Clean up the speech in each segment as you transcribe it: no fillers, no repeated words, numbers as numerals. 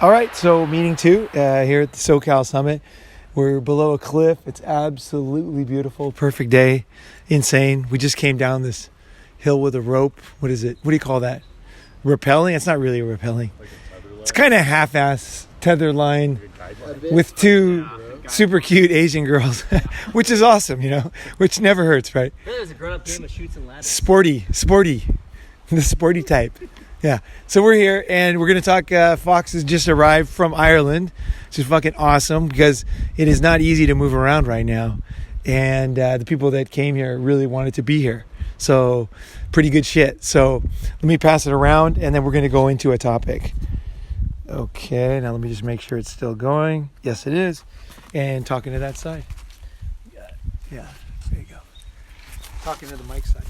All right, so meeting two here at the SoCal Summit. We're below a cliff. It's absolutely beautiful. Perfect day. Insane. We just came down this hill with a rope. What is it? What do you call that? Rappelling? It's not really a rappelling. Like a tether line? It's kind of half-ass tether line with two super cute Asian girls, which is awesome, which never hurts, right? Really, it was a grown-up game of Chutes and Ladders. Sporty. The sporty type. Yeah, so we're here and we're going to talk. Fox has just arrived from Ireland, which is fucking awesome because it is not easy to move around right now. And the people that came here really wanted to be here. So pretty good shit. So let me pass it around and then we're going to go into a topic. Okay, now let me just make sure it's still going. Yes, it is. And talking to that side. Yeah, there you go. Talking to the mic side.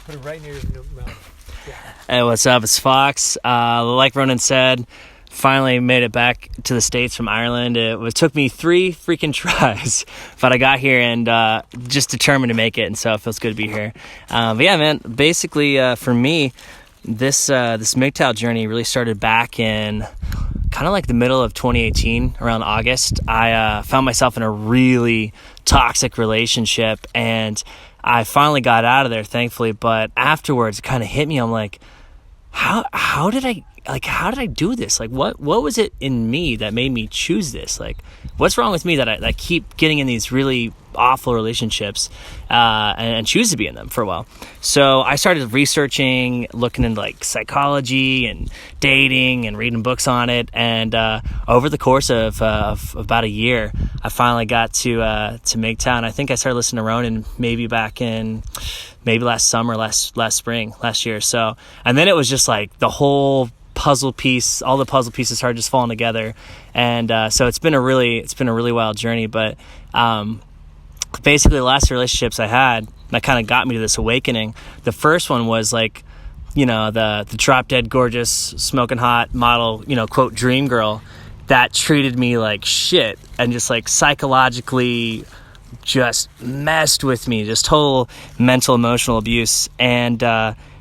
Put it right near your mouth. Yeah. Hey, what's up? It's Fox. Like Ronin said, finally made it back to the States from Ireland. It took me 3 freaking tries, but I got here and just determined to make it, and so it feels good to be here. But yeah, man, basically for me, this MGTOW journey really started back in kind of like the middle of 2018, around August. I found myself in a really toxic relationship, and I finally got out of there, thankfully, but afterwards it kind of hit me. I'm like, how did I do this? Like, what was it in me that made me choose this? Like, what's wrong with me that I keep getting in these really awful relationships and choose to be in them for a while? So I started researching, looking into like psychology and dating and reading books on it. And over the course of about a year, I finally got to MGTOW. I think I started listening to Ronin maybe back in last summer, last spring, last year. So, and then it was just like the whole puzzle piece, all the puzzle pieces started just falling together. And so it's been a really wild journey. But basically the last relationships I had that kind of got me to this awakening. The first one was like, the drop dead gorgeous, smoking hot model, quote, dream girl that treated me like shit and just like psychologically just messed with me, just total mental, emotional abuse. And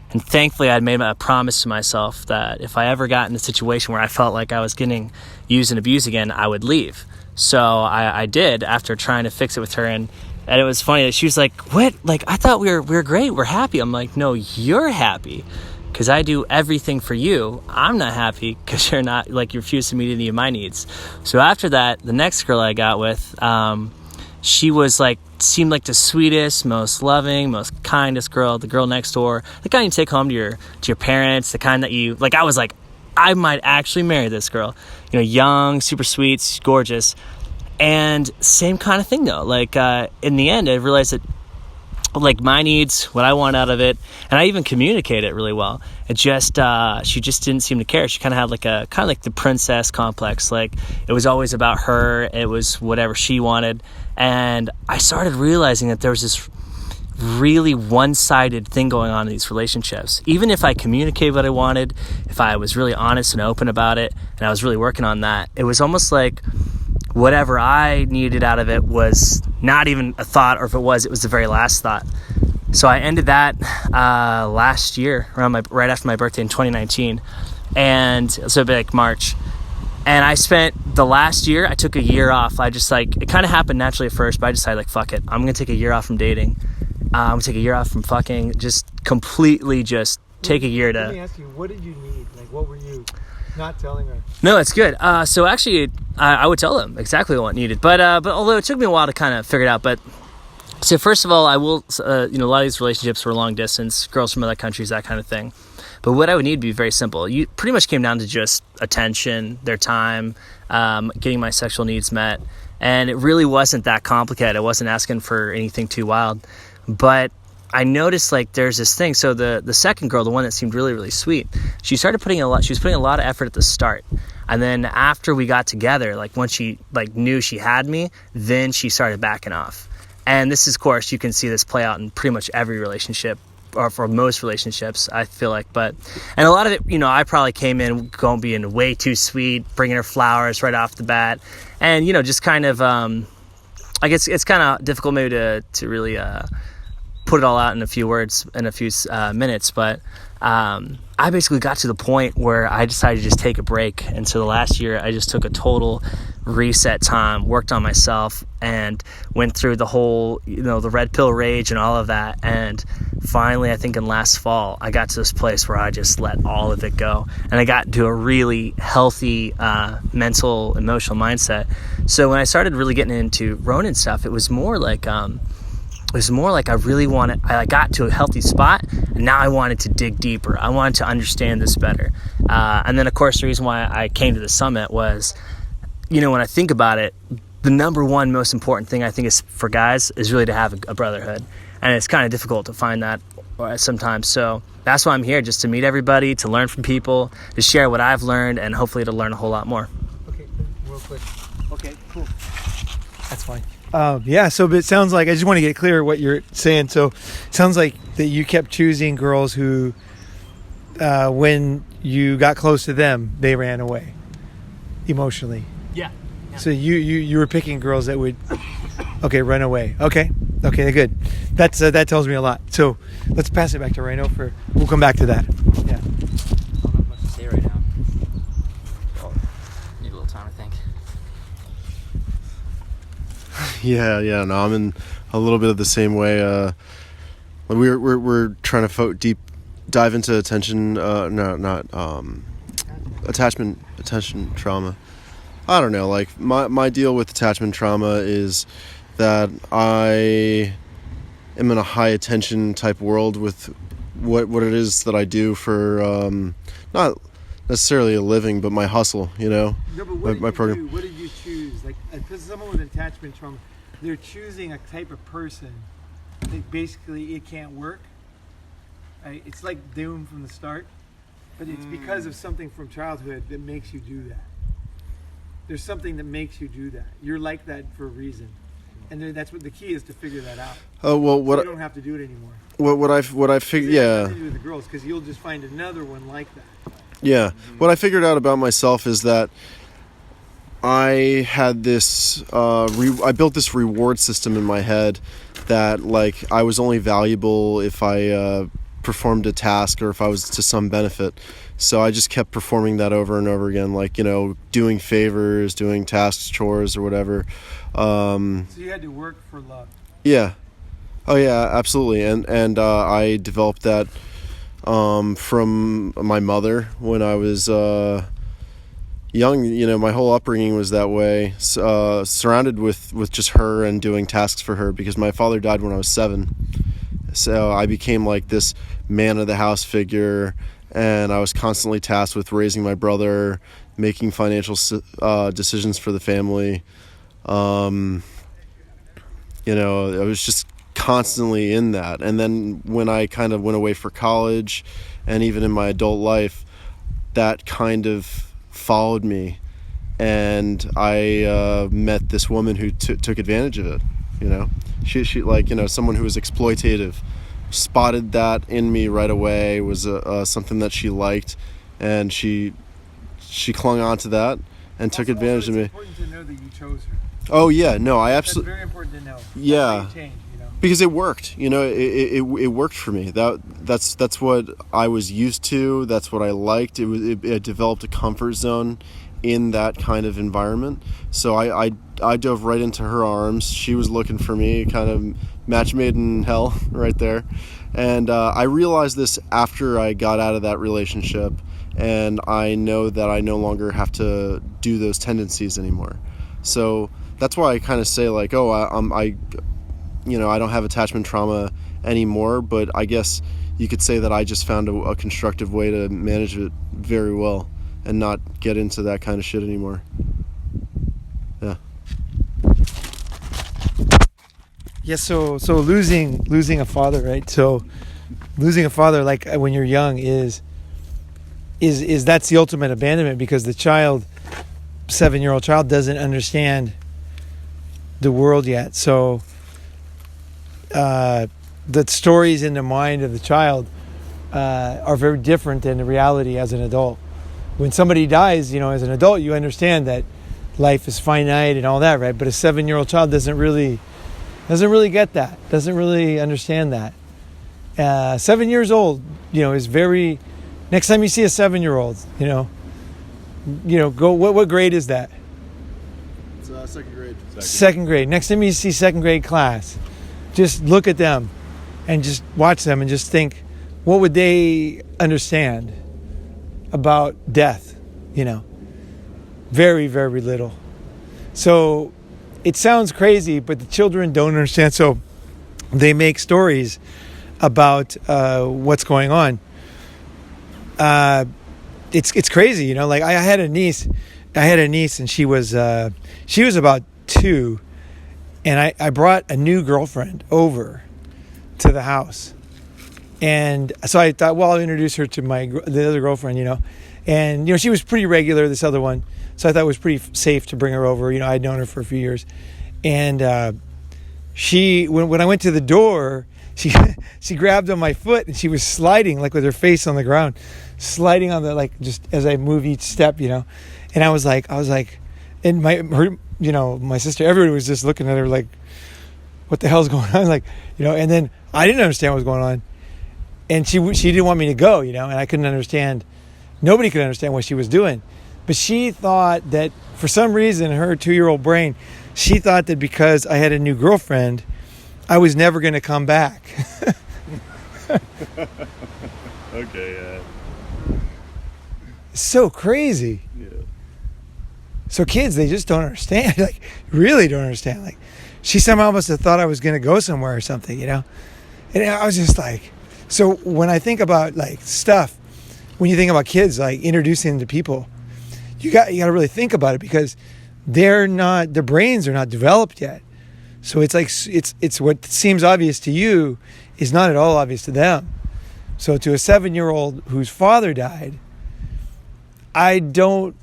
thankfully I'd made a promise to myself that if I ever got in a situation where I felt like I was getting used and abused again, I would leave. So I did, after trying to fix it with her. And it was funny that she was like, what? Like, I thought we were great. We're happy. I'm like, no, you're happy because I do everything for you. I'm not happy because you're not, like, you refuse to meet any of my needs. So after that, the next girl I got with, she was like, seemed like the sweetest, most loving, most kindest girl, the girl next door, the kind you take home to your parents, the kind that you, like, I was like, I might actually marry this girl, young, super sweet, gorgeous. And same kind of thing though. Like, in the end, I realized that like my needs, what I want out of it, and I even communicate it really well. It just, she just didn't seem to care. She kind of had like the princess complex. Like, it was always about her. It was whatever she wanted. And I started realizing that there was this really one-sided thing going on in these relationships. Even if I communicated what I wanted, if I was really honest and open about it, and I was really working on that, it was almost like whatever I needed out of it was not even a thought, or if it was the very last thought. So I ended that last year, right after my birthday in 2019, and so it'd be like March. And I spent the last year, I took a year off. I just it kind of happened naturally at first, but I decided like, fuck it, I'm gonna take a year off from dating. I'm gonna take a year off from fucking, just completely just take a year to... Let me ask you, what did you need? Like, what were you not telling her? No, it's good. So actually, I would tell them exactly what needed. But although it took me a while to kind of figure it out. But so first of all, I will, a lot of these relationships were long distance, girls from other countries, that kind of thing. But what I would need would be very simple. You pretty much came down to just attention, their time, getting my sexual needs met. And it really wasn't that complicated. I wasn't asking for anything too wild. But I noticed like there's this thing. So the second girl, the one that seemed really, really sweet, she was putting a lot of effort at the start. And then after we got together, like once she like knew she had me, then she started backing off. And this is, of course, you can see this play out in pretty much every relationship, or for most relationships, I feel like. And a lot of it, I probably came in going being way too sweet, bringing her flowers right off the bat. And, just kind of, I guess it's kind of difficult maybe to really put it all out in a few words, in a few minutes. But I basically got to the point where I decided to just take a break. And so the last year, I just took a total reset time, worked on myself, and went through the whole, the red pill rage and all of that. And finally, I think in last fall, I got to this place where I just let all of it go. And I got into a really healthy mental, emotional mindset. So when I started really getting into Ronin stuff, it was more like I got to a healthy spot, and now I wanted to dig deeper. I wanted to understand this better. And then, of course, the reason why I came to the summit was, when I think about it, the number one most important thing I think is for guys is really to have a brotherhood. And it's kind of difficult to find that sometimes. So that's why I'm here, just to meet everybody, to learn from people, to share what I've learned, and hopefully to learn a whole lot more. Okay, real quick. Okay, cool. That's fine. So but it sounds like, I just want to get clear what you're saying. So it sounds like that you kept choosing girls who, when you got close to them, they ran away emotionally. Yeah. So you were picking girls that would, run away. Okay, good. That tells me a lot. So let's pass it back to Rhino we'll come back to that. Yeah. I don't have much to say right now. Need a little time, I think. Yeah. No, I'm in a little bit of the same way. We're trying to dive into attention. Attention trauma. I don't know. Like my deal with attachment trauma is that I am in a high attention type world with what it is that I do for not necessarily a living, but my hustle. No, but what my program. What did you choose? Like, because someone with attachment trauma, they're choosing a type of person that basically it can't work. Right? It's like doomed from the start, but it's because of something from childhood that makes you do that. There's something that makes you do that. You're like that for a reason, and that's what the key is, to figure that out. Oh well, so you don't have to do it anymore. What I figured, yeah. Nothing to do with the girls, because you'll just find another one like that. Yeah. What I figured out about myself is that I had this, I built this reward system in my head that, like, I was only valuable if I performed a task or if I was to some benefit. So I just kept performing that over and over again, like, doing favors, doing tasks, chores, or whatever. So you had to work for love. Yeah. Oh, yeah, absolutely. And I developed that from my mother when I was young. My whole upbringing was that way, surrounded with just her and doing tasks for her, because my father died when I was 7. So I became like this man of the house figure, and I was constantly tasked with raising my brother, making financial decisions for the family. I was just constantly in that. And then when I kind of went away for college, and even in my adult life, that kind of followed me, and I met this woman who took advantage of it. She like, someone who was exploitative, spotted that in me right away, was something that she liked, and she clung on to that and took advantage of me. It's important to know that you chose her. Oh yeah, no, I absolutely. That's very important to know. Yeah. Because it worked, it worked for me. That's what I was used to. That's what I liked. It developed a comfort zone in that kind of environment. So I dove right into her arms. She was looking for me, kind of match made in hell right there. And I realized this after I got out of that relationship, and I know that I no longer have to do those tendencies anymore. So that's why I kind of say, like, I don't have attachment trauma anymore, but I guess you could say that I just found a constructive way to manage it very well and not get into that kind of shit anymore. Yeah. Yeah, so losing a father, right? So losing a father, like when you're young, is that's the ultimate abandonment, because the child, 7-year-old child, doesn't understand the world yet. So the stories in the mind of the child are very different than the reality as an adult. When somebody dies, as an adult, you understand that life is finite and all that, right? But a 7-year-old child doesn't really get that, doesn't really understand that. 7 years old, is very. Next time you see a 7-year-old, go. What grade is that? It's second grade. Second grade. Next time you see second grade class, just look at them, and just watch them, and just think, what would they understand about death? Very, very little. So it sounds crazy, but the children don't understand. So they make stories about what's going on. It's crazy, Like I had a niece, and she was about 2, and I brought a new girlfriend over to the house, and so I thought, well, I'll introduce her to the other girlfriend, and she was pretty regular, this other one, so I thought it was pretty safe to bring her over. I'd known her for a few years, and she when I went to the door, she grabbed on my foot, and she was sliding like with her face on the ground, sliding on the just as I move each step, and I was like, and my sister, everybody was just looking at her like, what the hell's going on, and then I didn't understand what was going on, and she didn't want me to go, and I couldn't understand. Nobody could understand what she was doing, but she thought that for some reason, her 2-year-old brain, she thought that because I had a new girlfriend, I was never going to come back. Okay, So crazy. yeah. So kids, they just don't understand. Really don't understand. She somehow must have thought I was going to go somewhere or something, And I was just so when I think about stuff, when you think about kids, introducing them to people, you got to really think about it, because their brains are not developed yet. So it's what seems obvious to you is not at all obvious to them. So to a 7-year-old whose father died, I don't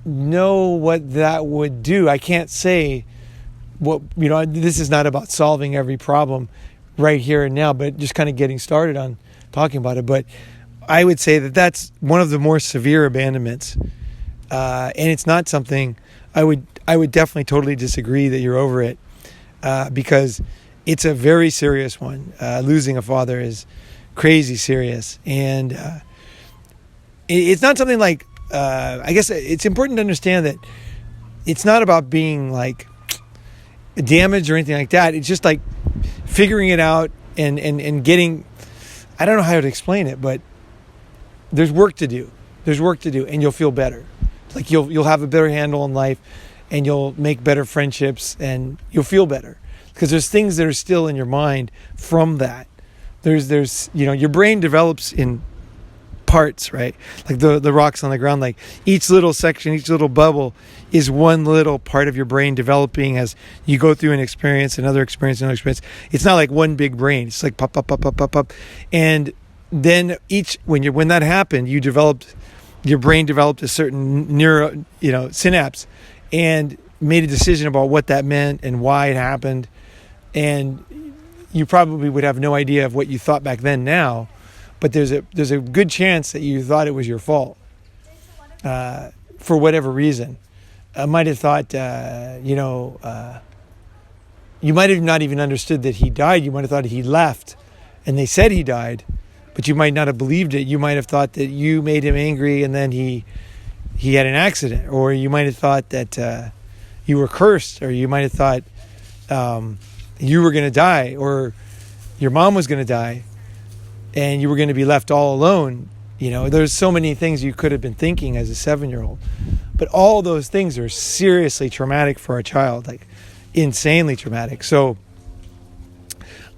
know what that would do. I can't say what, this is not about solving every problem right here and now, but just kind of getting started on talking about it. But I would say that that's one of the more severe abandonments. And it's not something I would definitely totally disagree that you're over it, because it's a very serious one. Losing a father is crazy serious. And it's not something I guess it's important to understand that it's not about being damaged or anything like that. It's just figuring it out and getting, I don't know how to explain it, but there's work to do. And you'll feel better. You'll have a better handle on life, and you'll make better friendships, and you'll feel better, because there's things that are still in your mind from that. There's your brain develops in parts, right? The rocks on the ground, each little section, each little bubble is one little part of your brain developing as you go through an experience, another experience, another experience. It's not one big brain. It's pop, pop, pop, pop, pop, pop. And then when that happened, your brain developed a certain synapse, and made a decision about what that meant and why it happened. And you probably would have no idea of what you thought back then now, but there's a good chance that you thought it was your fault, for whatever reason. I might have thought, you might have not even understood that he died. You might have thought he left, and they said he died, but you might not have believed it. You might have thought that you made him angry, and then he had an accident, or you might have thought that you were cursed, or you might have thought you were going to die, or your mom was going to die, and you were going to be left all alone. There's so many things you could have been thinking as a 7-year-old, but all those things are seriously traumatic for a child, insanely traumatic. So,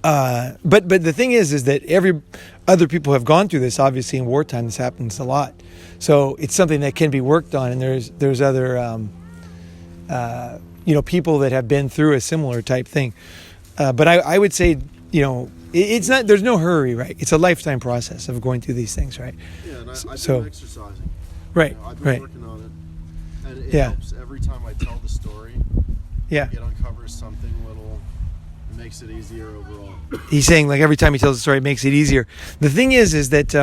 but the thing is that other people have gone through this. Obviously, in wartime, this happens a lot. So it's something that can be worked on, and there's other people that have been through a similar type thing. But I would say, it's not. There's no hurry, right? It's a lifetime process of going through these things, right? Yeah, and I've So- been exercising. Right. I've been working on it, and it Yeah. helps every time I tell the story. Yeah. It uncovers something little, it makes it easier overall. He's saying every time he tells a story, it makes it easier. The thing is that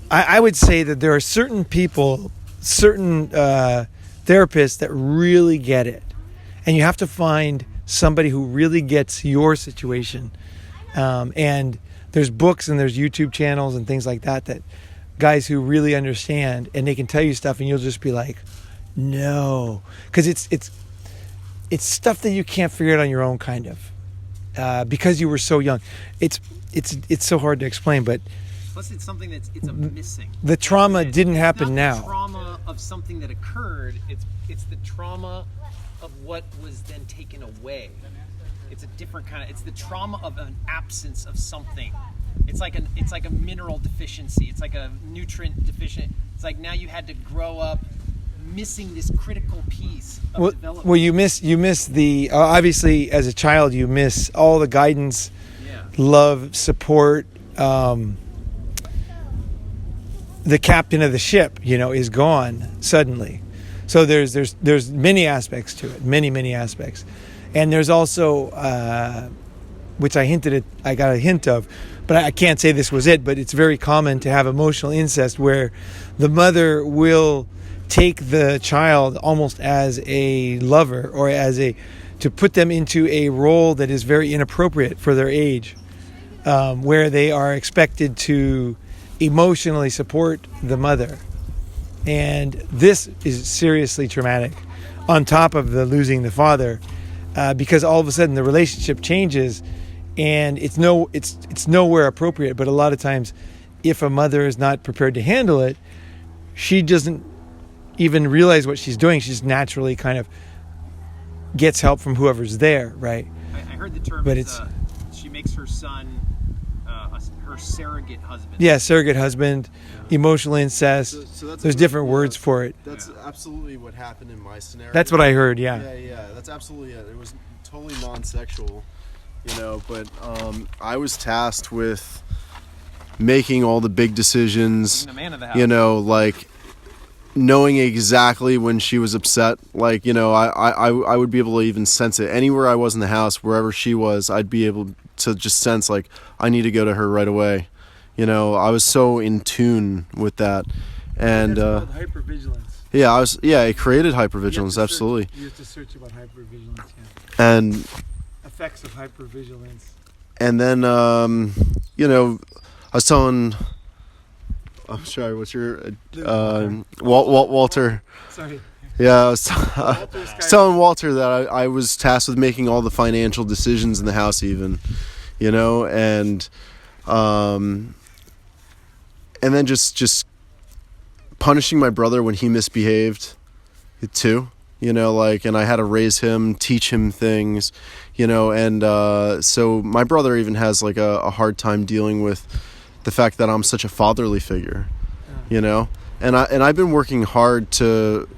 I would say that there are certain people, certain therapists that really get it, and you have to find somebody who really gets your situation. And there's books and there's YouTube channels and things like that guys who really understand, and they can tell you stuff and you'll just be like, no, because it's stuff that you can't figure out on your own, kind of, because you were so young. It's so hard to explain, but plus it's something it's a missing. The trauma didn't happen now. The trauma of something that occurred. It's the trauma of what was then taken away. It's a different kind of. It's the trauma of an absence of something. It's like a mineral deficiency. It's like a nutrient deficient. It's like now you had to grow up missing this critical piece of development. Well, you miss the obviously as a child you miss all the guidance, love, support. The captain of the ship, is gone suddenly. So there's many aspects to it, many aspects, and there's also which I got a hint of, but I can't say this was it. But it's very common to have emotional incest where the mother will take the child almost as a lover or to put them into a role that is very inappropriate for their age, where they are expected to emotionally support the mother. And this is seriously traumatic on top of the losing the father, because all of a sudden the relationship changes and it's nowhere appropriate. But a lot of times if a mother is not prepared to handle it, she doesn't even realize what she's doing. She just naturally kind of gets help from whoever's there, right? I heard the term, but she makes her son her surrogate husband. Yeah, surrogate husband, emotional incest. So there's different words for it. That's absolutely what happened in my scenario. That's what I heard, yeah. Yeah, that's absolutely it. It was totally non-sexual, but I was tasked with making all the big decisions, being the man of the house. Like knowing exactly when she was upset. Like, I would be able to even sense it. Anywhere I was in the house, wherever she was, I'd be able to just sense, like, I need to go to her right away. I was so in tune with that. And that's called hypervigilance. Yeah, it created hypervigilance, absolutely. You have to search about hypervigilance, yeah. And effects of hypervigilance. And then I was telling, I'm sorry, what's your Walter? Sorry. Yeah, I was telling Walter that I was tasked with making all the financial decisions in the house, even, and then just punishing my brother when he misbehaved, too, and I had to raise him, teach him things, and so my brother even has like a hard time dealing with the fact that I'm such a fatherly figure, and I've been working hard to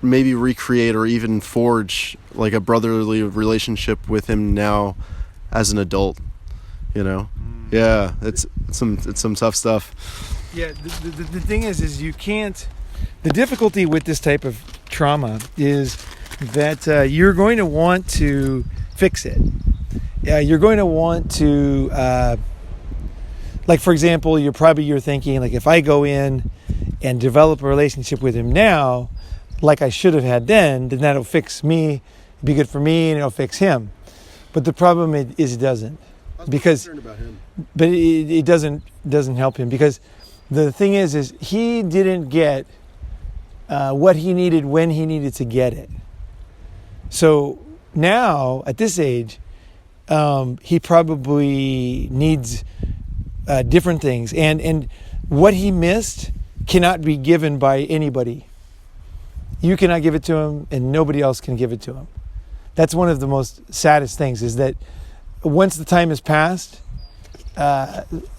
maybe recreate or even forge like a brotherly relationship with him now as an adult, Yeah, it's some tough stuff. Yeah, the thing is you can't. The difficulty with this type of trauma is that you're going to want to fix it. You're going to want to, like, for example, you're thinking, like, if I go in and develop a relationship with him now, like I should have had then that'll fix me, be good for me, and it'll fix him. But the problem is it doesn't, because about him. But it doesn't help him, because the thing is he didn't get what he needed when he needed to get it. So now at this age, he probably needs different things, and what he missed cannot be given by anybody. You cannot give it to him, and nobody else can give it to him. That's one of the most saddest things, is that once the time has passed, even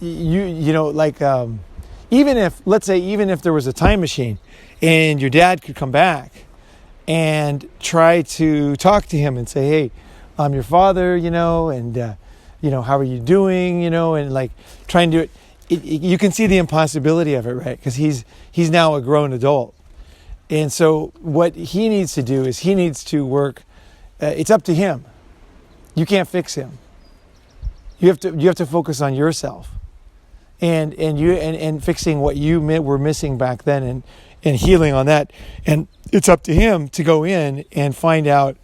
if there was a time machine and your dad could come back and try to talk to him and say, hey, I'm your father, and how are you doing, and like try and do it. You can see the impossibility of it, right? Because he's now a grown adult. And so what he needs to do is he needs to work. It's up to him. You can't fix him. You have to focus on yourself, and fixing what you were missing back then, and healing on that. And it's up to him to go in and find out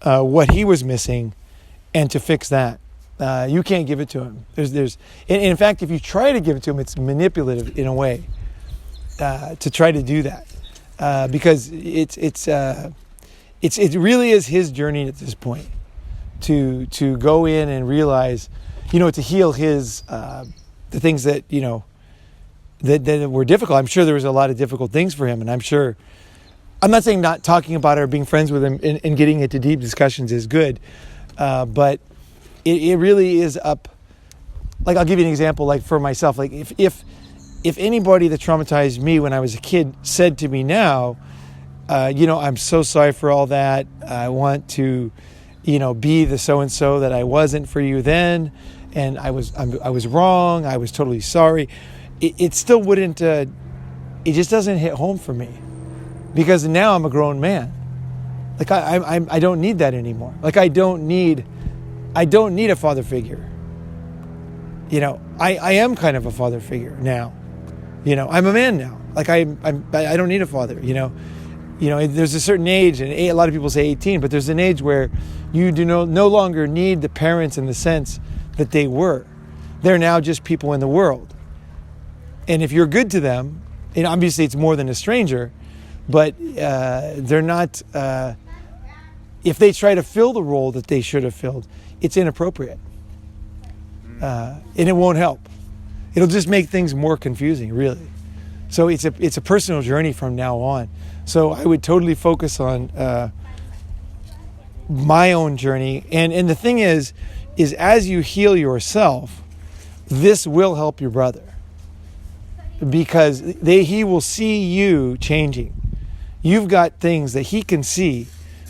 what he was missing, and to fix that. You can't give it to him. And in fact, if you try to give it to him, it's manipulative in a way to try to do that because it really is his journey at this point to go in and realize, to heal his the things that that were difficult. I'm sure there was a lot of difficult things for him, and I'm not saying not talking about it or being friends with him and getting into deep discussions is good, but it really is up. Like, I'll give you an example. Like, for myself, like if anybody that traumatized me when I was a kid said to me now, I'm so sorry for all that. I want to, be the so and so that I wasn't for you then, and I was wrong. I was totally sorry. It still wouldn't. It just doesn't hit home for me. Because now I'm a grown man. Like I don't need that anymore. Like I don't need a father figure. I am kind of a father figure now. I'm a man now. Like I don't need a father. There's a certain age, and a lot of people say 18, but there's an age where you do no longer need the parents in the sense that they were. They're now just people in the world. And if you're good to them, and obviously it's more than a stranger, but they're not, if they try to fill the role that they should have filled, it's inappropriate. And it won't help. It'll just make things more confusing, really. So it's a personal journey from now on. So I would totally focus on my own journey. And the thing is as you heal yourself, this will help your brother. Because he will see you changing. You've got things that he can see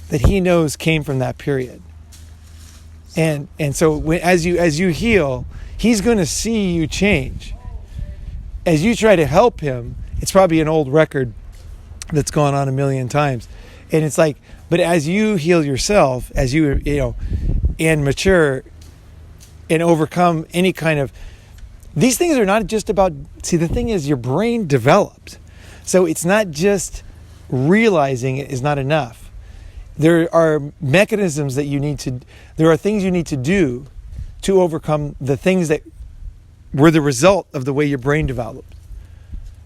that he knows came from that period. And so as you heal, he's going to see you change. As you try to help him, it's probably an old record that's gone on a million times. And it's like, but as you heal yourself, as you and mature and overcome any kind of, these things are not just about, see, the thing is your brain developed. So it's not just realizing it is not enough. There are mechanisms that there are things you need to do to overcome the things that were the result of the way your brain developed.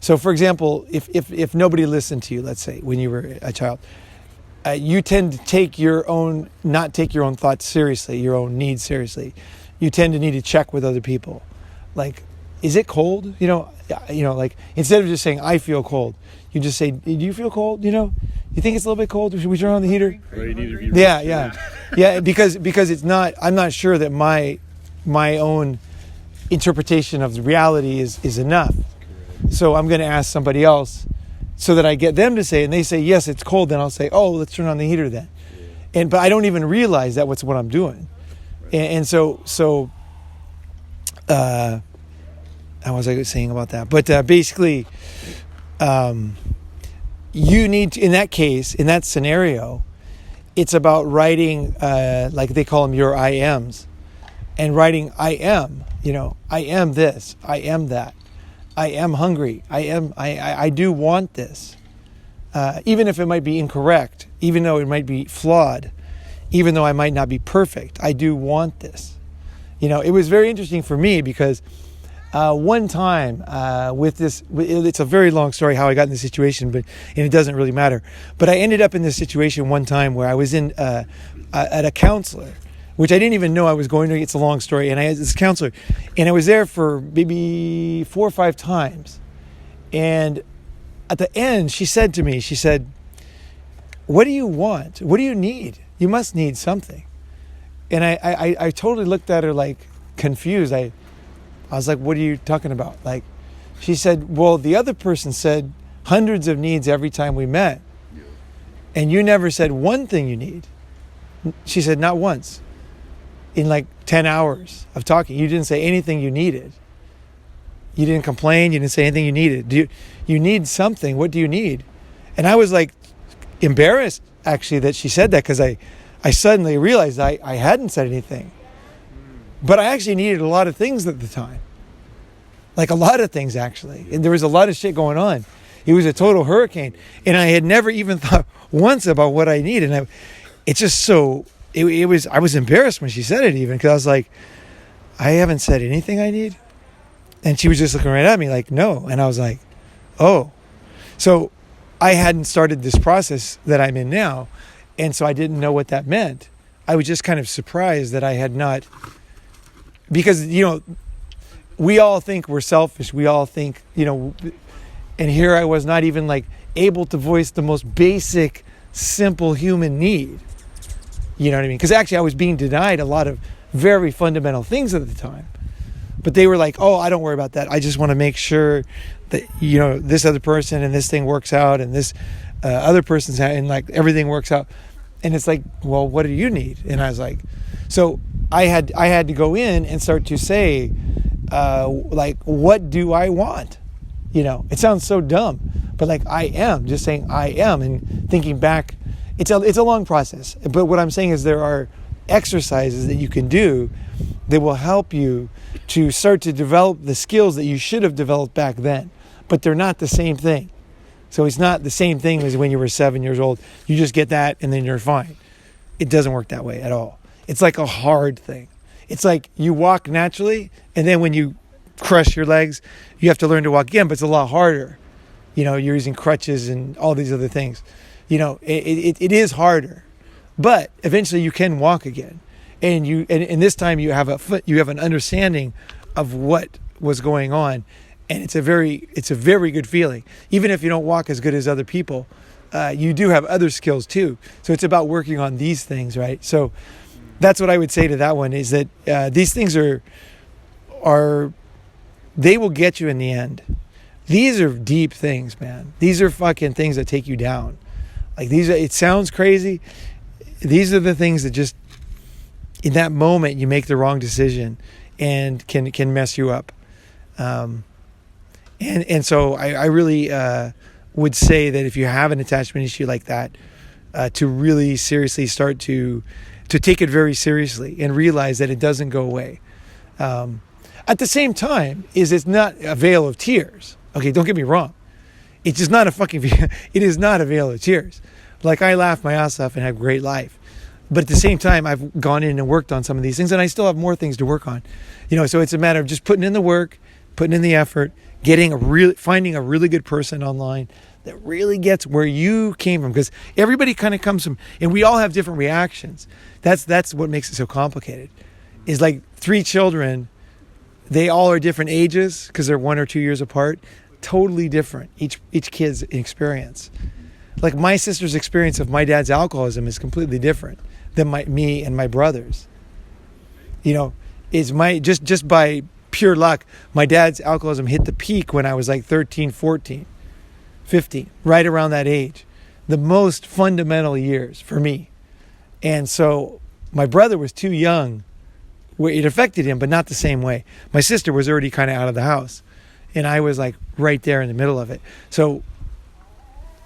So for example, if nobody listened to you, let's say, when you were a child, you tend to not take your own thoughts seriously, your own needs seriously. You tend to need to check with other people. Like, is it cold? Like, instead of just saying, I feel cold, you just say, do you feel cold? You think it's a little bit cold? Should we turn on the heater? Yeah, because it's not, I'm not sure that my own interpretation of the reality is enough. So I'm going to ask somebody else so that I get them to say, and they say, yes, it's cold. Then I'll say, oh, let's turn on the heater then. But I don't even realize that what I'm doing. And so how was I saying about that? But basically, you need to, in that case, in that scenario, it's about writing, like they call them your I ams, and writing I am, I am this, I am that, I am hungry, I do want this, even if it might be incorrect, even though it might be flawed, even though I might not be perfect, I do want this. It was very interesting for me because one time with this, it's a very long story how I got in this situation, and it doesn't really matter. But I ended up in this situation one time where I was at a counselor, which I didn't even know I was going to. It's a long story. And I had this counselor, and I was there for maybe 4 or 5 times. And at the end, she said to me, what do you want? What do you need? You must need something. And I totally looked at her like confused. I was like, what are you talking about? Like, she said, well, the other person said hundreds of needs every time we met. And you never said one thing you need. She said, not once. In like 10 hours of talking, you didn't say anything you needed. You didn't complain. You didn't say anything you needed. You need something. What do you need? And I was like embarrassed, actually, that she said that, because I suddenly realized I hadn't said anything. But I actually needed a lot of things at the time. Like a lot of things, actually. And there was a lot of shit going on. It was a total hurricane. And I had never even thought once about what I needed. And it's just so, I was embarrassed when she said it even, because I was like, I haven't said anything I need. And she was just looking right at me like, no. And I was like, oh. So I hadn't started this process that I'm in now. And so I didn't know what that meant. I was just kind of surprised that I had not, because, we all think we're selfish. We all think, and here I was not even like able to voice the most basic, simple human need. You know what I mean? Because actually I was being denied a lot of very fundamental things at the time. But they were like, oh, I don't worry about that. I just want to make sure that, this other person and this thing works out and this other person's and like everything works out. And it's like, well, what do you need? And I was like, so I had to go in and start to say, like, what do I want? It sounds so dumb, but like I am just saying I am and thinking back. It's a long process. But what I'm saying is there are exercises that you can do that will help you to start to develop the skills that you should have developed back then. But they're not the same thing. So it's not the same thing as when you were 7 years old. You just get that and then you're fine. It doesn't work that way at all. It's like a hard thing. It's like you walk naturally, and then when you crush your legs, you have to learn to walk again, but it's a lot harder. You're using crutches and all these other things. It is harder. But eventually you can walk again. And this time you have an understanding of what was going on. And it's a very good feeling. Even if you don't walk as good as other people, you do have other skills too. So it's about working on these things, right? So that's what I would say to that one, is that these things are they will get you in the end. These are deep things, man. These are fucking things that take you down. Like it sounds crazy. These are the things that just, in that moment, you make the wrong decision and can mess you up. And so I really would say that if you have an attachment issue like that, to really seriously start to take it very seriously and realize that it doesn't go away. At the same time, it's not a veil of tears. Okay, don't get me wrong. It's just not it is not a veil of tears. Like, I laugh my ass off and have a great life. But at the same time, I've gone in and worked on some of these things, and I still have more things to work on. So it's a matter of just putting in the work, putting in the effort, finding a really good person online that really gets where you came from. Because everybody kind of comes from, and we all have different reactions. That's what makes it so complicated. Is like 3 children, they all are different ages because they're 1 or 2 years apart. Totally different, each kid's experience. Like, my sister's experience of my dad's alcoholism is completely different than me and my brother's. Is just by pure luck, my dad's alcoholism hit the peak when I was like 13, 14, 15, right around that age. The most fundamental years for me. And so my brother was too young where it affected him, but not the same way. My sister was already kind of out of the house, and I was like right there in the middle of it. So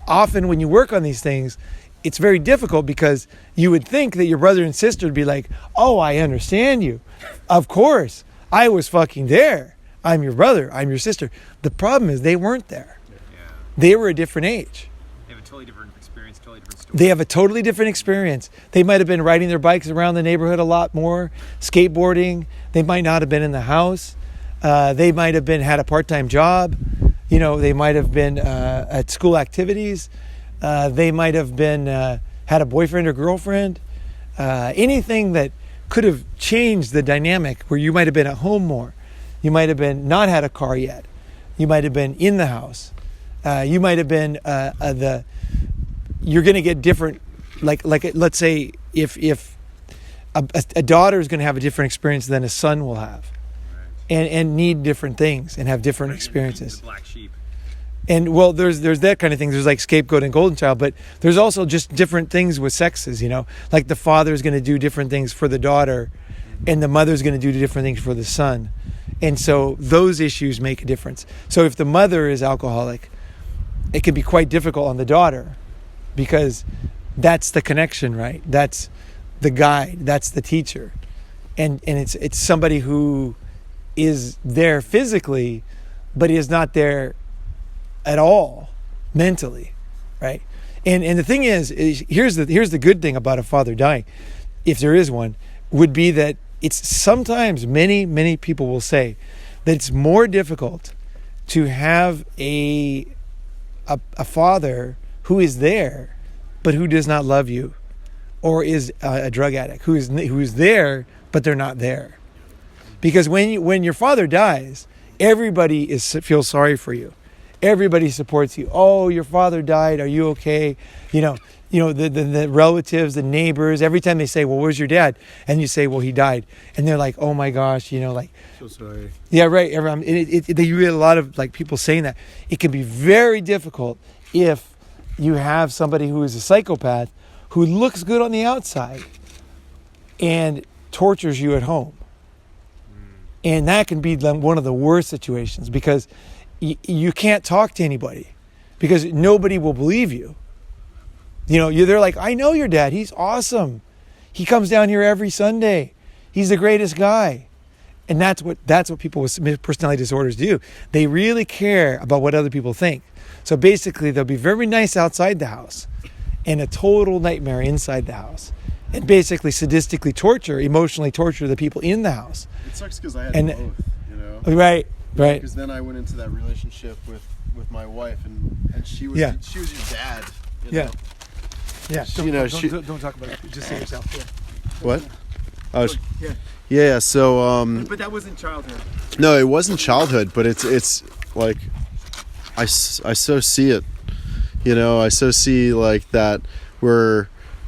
often when you work on these things, it's very difficult because you would think that your brother and sister would be like, oh, I understand you. Of course, I was fucking there. I'm your brother. I'm your sister. The problem is they weren't there. Yeah. They were a different age. They have a totally different experience, totally different story. They have a totally different experience. They might have been riding their bikes around the neighborhood a lot more, skateboarding. They might not have been in the house. They might have had a part-time job. They might have been at school activities. They might have been had a boyfriend or girlfriend. Anything that could have changed the dynamic, where you might have been at home more. You might have been not had a car yet. You might have been in the house. You might have been you're going to get different. Like let's say if a daughter is going to have a different experience than a son will have. And need different things and have different experiences. The black sheep. And well, there's that kind of thing. There's like scapegoat and golden child, but there's also just different things with sexes. Like the father is going to do different things for the daughter, and the mother is going to do different things for the son. And so those issues make a difference. So if the mother is alcoholic, it can be quite difficult on the daughter, because that's the connection, right? That's the guide. That's the teacher, and it's somebody who is there physically, but is not there at all mentally, right? And the thing is here's the good thing about a father dying, if there is one, would be that it's sometimes many people will say that it's more difficult to have a father who is there but who does not love you, or is a drug addict who is there but they're not there. Because when your father dies, everybody feels sorry for you. Everybody supports you. Oh, your father died. Are you okay? The relatives, the neighbors, every time they say, well, where's your dad? And you say, well, he died. And they're like, oh my gosh, So sorry. Yeah, right. They get a lot of like people saying that. It can be very difficult if you have somebody who is a psychopath who looks good on the outside and tortures you at home. And that can be one of the worst situations, because you can't talk to anybody because nobody will believe you. They're like, I know your dad. He's awesome. He comes down here every Sunday. He's the greatest guy. And that's what people with personality disorders do. They really care about what other people think. So basically, they'll be very nice outside the house and a total nightmare inside the house. And basically sadistically emotionally torture the people in the house. It sucks because I had both, Right. Because then I went into that relationship with my wife, and she was your dad. Yeah. Don't talk about it. Just say yourself. Yeah. What? Yeah. Yeah. So. But that wasn't childhood. No, it wasn't childhood, but it's like I so see it. I so see like that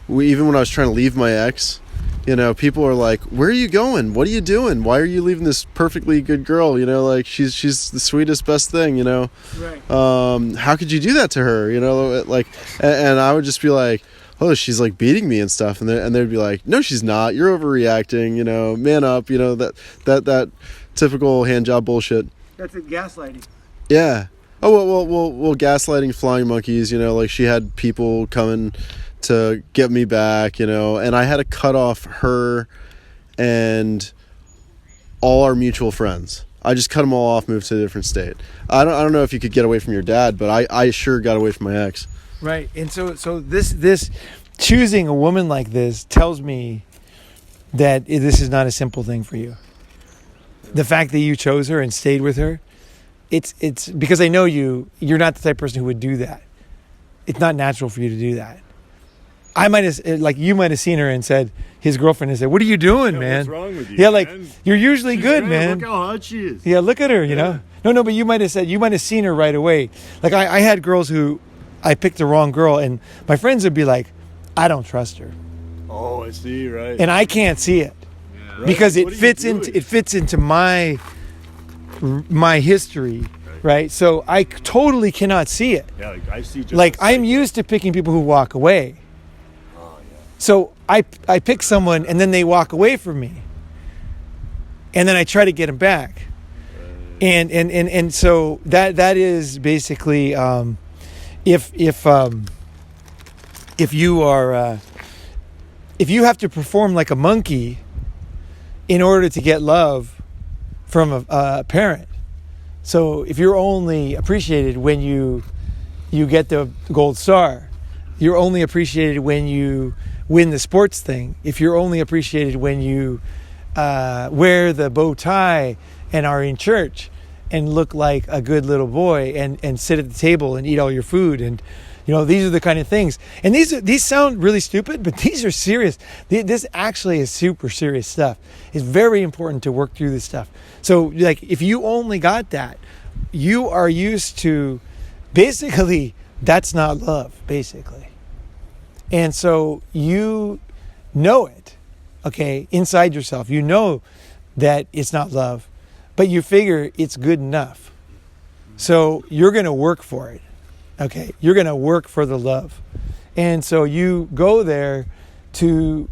even when I was trying to leave my ex, people are like, where are you going? What are you doing? Why are you leaving this perfectly good girl? Like she's the sweetest, best thing, Right. How could you do that to her? And I would just be like, oh, she's like beating me and stuff. And they'd be like, no, she's not. You're overreacting, man up, that typical hand job bullshit. That's it, gaslighting. Yeah. Oh, well, gaslighting, flying monkeys, like she had people coming to get me back, and I had to cut off her and all our mutual friends. I just cut them all off, moved to a different state. I don't know if you could get away from your dad, but I sure got away from my ex. Right. And so this choosing a woman like this tells me that this is not a simple thing for you. The fact that you chose her and stayed with her, it's because I know you're not the type of person who would do that. It's not natural for you to do that. You might have seen her and said, his girlfriend has said, what are you doing, man? What's wrong with you? Yeah, like, man? you're usually She's good, great. man. Look how hot she is. Yeah, look at her, No, but you might have seen her right away. Like, I had girls who, I picked the wrong girl, and my friends would be like, I don't trust her. Oh, I see, right. And I can't see it. Yeah. Right. Because What are you doing? it fits into my history, right? So I totally cannot see it. Yeah, like I see. Just Like, I'm used to picking people who walk away. Oh, yeah. So I pick someone and then they walk away from me, and then I try to get them back, and so that is basically if you are if you have to perform like a monkey in order to get love from a parent. So if you're only appreciated when you get the gold star, you're only appreciated when you win the sports thing, if you're only appreciated when you wear the bow tie and are in church and look like a good little boy and sit at the table and eat all your food, and these are the kind of things. And these sound really stupid, but these are serious. This actually is super serious stuff. It's very important to work through this stuff. So like, if you only got that, you are used to, basically, that's not love, basically. And so you know it, okay, inside yourself. You know that it's not love, but you figure it's good enough. So you're going to work for it, okay? You're going to work for the love. And so you go there to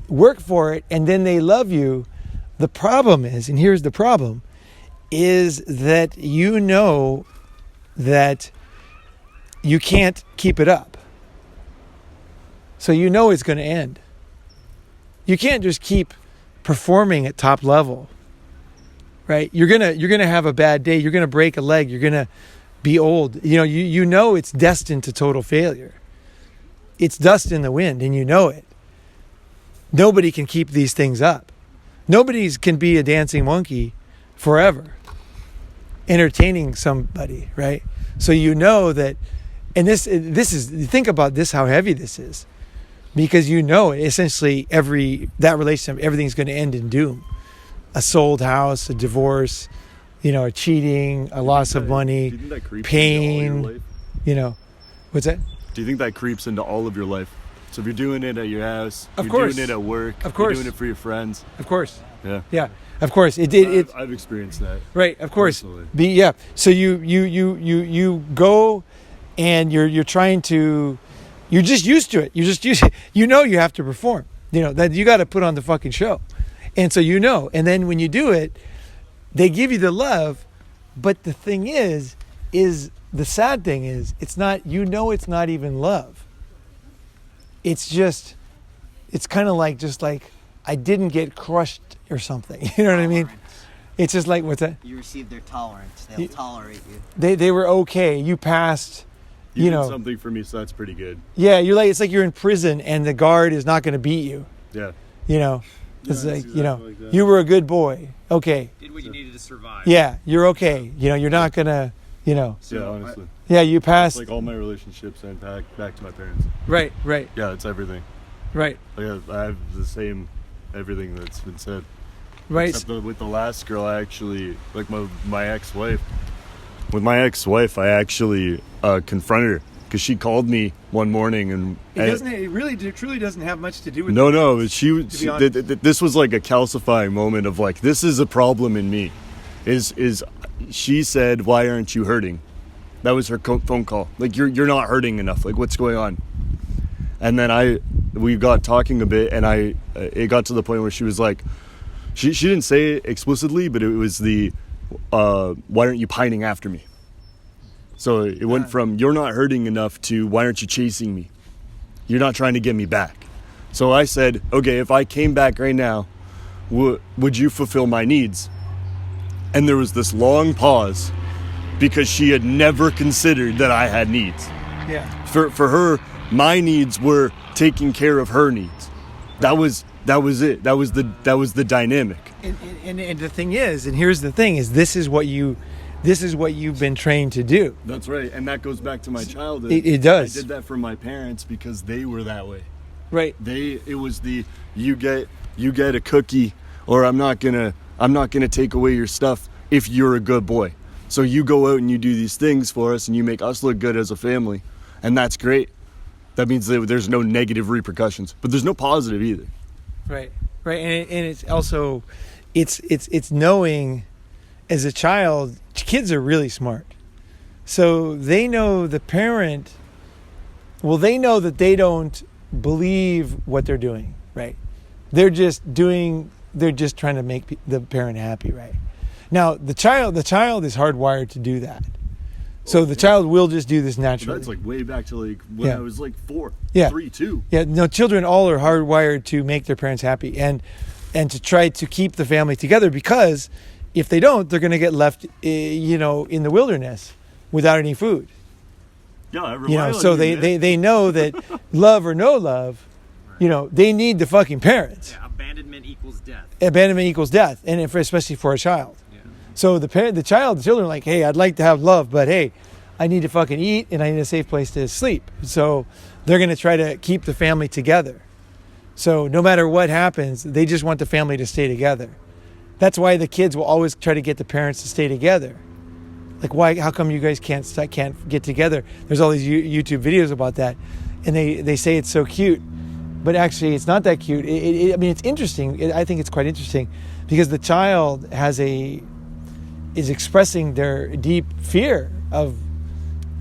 work for it, and then they love you. The problem is, and here's the problem, is that you know that you can't keep it up. So you know it's going to end. You can't just keep performing at top level, right? You're gonna have a bad day. You're gonna break a leg. You're gonna be old. You know it's destined to total failure. It's dust in the wind, and you know it. Nobody can keep these things up. Nobody's can be a dancing monkey forever, entertaining somebody, right? So you know that, and this is, think about this, how heavy this is, because you know essentially that relationship, everything's going to end in doom. A sold house, a divorce, a cheating, a loss of money, Do you think that creeps pain, into all your life? What's that? Do you think that creeps into all of your life? So if you're doing it at your house, Of you're course. doing it at work, Of course. you're doing it for your friends. Of course. Yeah. Yeah, of course. It I've experienced that. right, of course. Personally. So you go and you're trying to, you're just used to it. You're just used, you have to perform. That you got to put on the fucking show. And so and then when you do it, they give you the love, but the thing is the sad thing is it's not, it's not even love. It's just, it's kind of like, just like I didn't get crushed or something. You know what I mean? It's just like, what's that? You receive their tolerance. They'll tolerate you. They were okay. You passed, You did something for me, so that's pretty good. Yeah, it's like you're in prison and the guard is not going to beat you. Yeah. It's like, exactly like that. you were a good boy. Okay. Did what you needed to survive. Yeah, you're okay. You're not going to, Yeah, honestly. yeah, you passed. It's like all my relationships and back to my parents. Right. Yeah, it's everything. Right. Like I have the same everything that's been said. Right. Except with the last girl, I actually, like my ex-wife. With my ex-wife, I actually confronted her because she called me one morning and It truly doesn't have much to do with. no, honest. this was like a calcifying moment of like, this is a problem in me. Is she said, "Why aren't you hurting?" That was her phone call. Like, you're not hurting enough. Like, what's going on? And then we got talking a bit, and it got to the point where she was like, she didn't say it explicitly, but it was why aren't you pining after me? So it went from you're not hurting enough to why aren't you chasing me? You're not trying to get me back. So I said, okay, if I came back right now, would you fulfill my needs? And there was this long pause because she had never considered that I had needs. Yeah. For her, my needs were taking care of her needs. That was it. That was the dynamic. And the thing is, and here's the thing is, this is what you've been trained to do. That's right, and that goes back to my childhood. It does. I did that for my parents because they were that way. Right. It was you get a cookie, or I'm not gonna take away your stuff if you're a good boy. So you go out and you do these things for us, and you make us look good as a family, and that's great. That means that there's no negative repercussions, but there's no positive either. Right. And it's also, it's knowing, as a child, kids are really smart. So they know the parent, they know that they don't believe what they're doing, right? They're just trying to make the parent happy, right? Now, the child is hardwired to do that. So the child will just do this naturally. That's like way back to like when I was like 4, 3, 2. Yeah, no, children all are hardwired to make their parents happy and to try to keep the family together, because if they don't, they're going to get left, in the wilderness without any food. Yeah, I rely on So you, man. they know that love or no love, they need the fucking parents. Yeah, abandonment equals death. Abandonment equals death, and especially for a child. So the children are like, hey, I'd like to have love, but hey, I need to fucking eat and I need a safe place to sleep. So they're going to try to keep the family together. So no matter what happens, they just want the family to stay together. That's why the kids will always try to get the parents to stay together. Like, why? How come you guys can't get together? There's all these YouTube videos about that, and they say it's so cute, but actually it's not that cute. I mean, it's interesting. I think it's quite interesting because the child is expressing their deep fear of,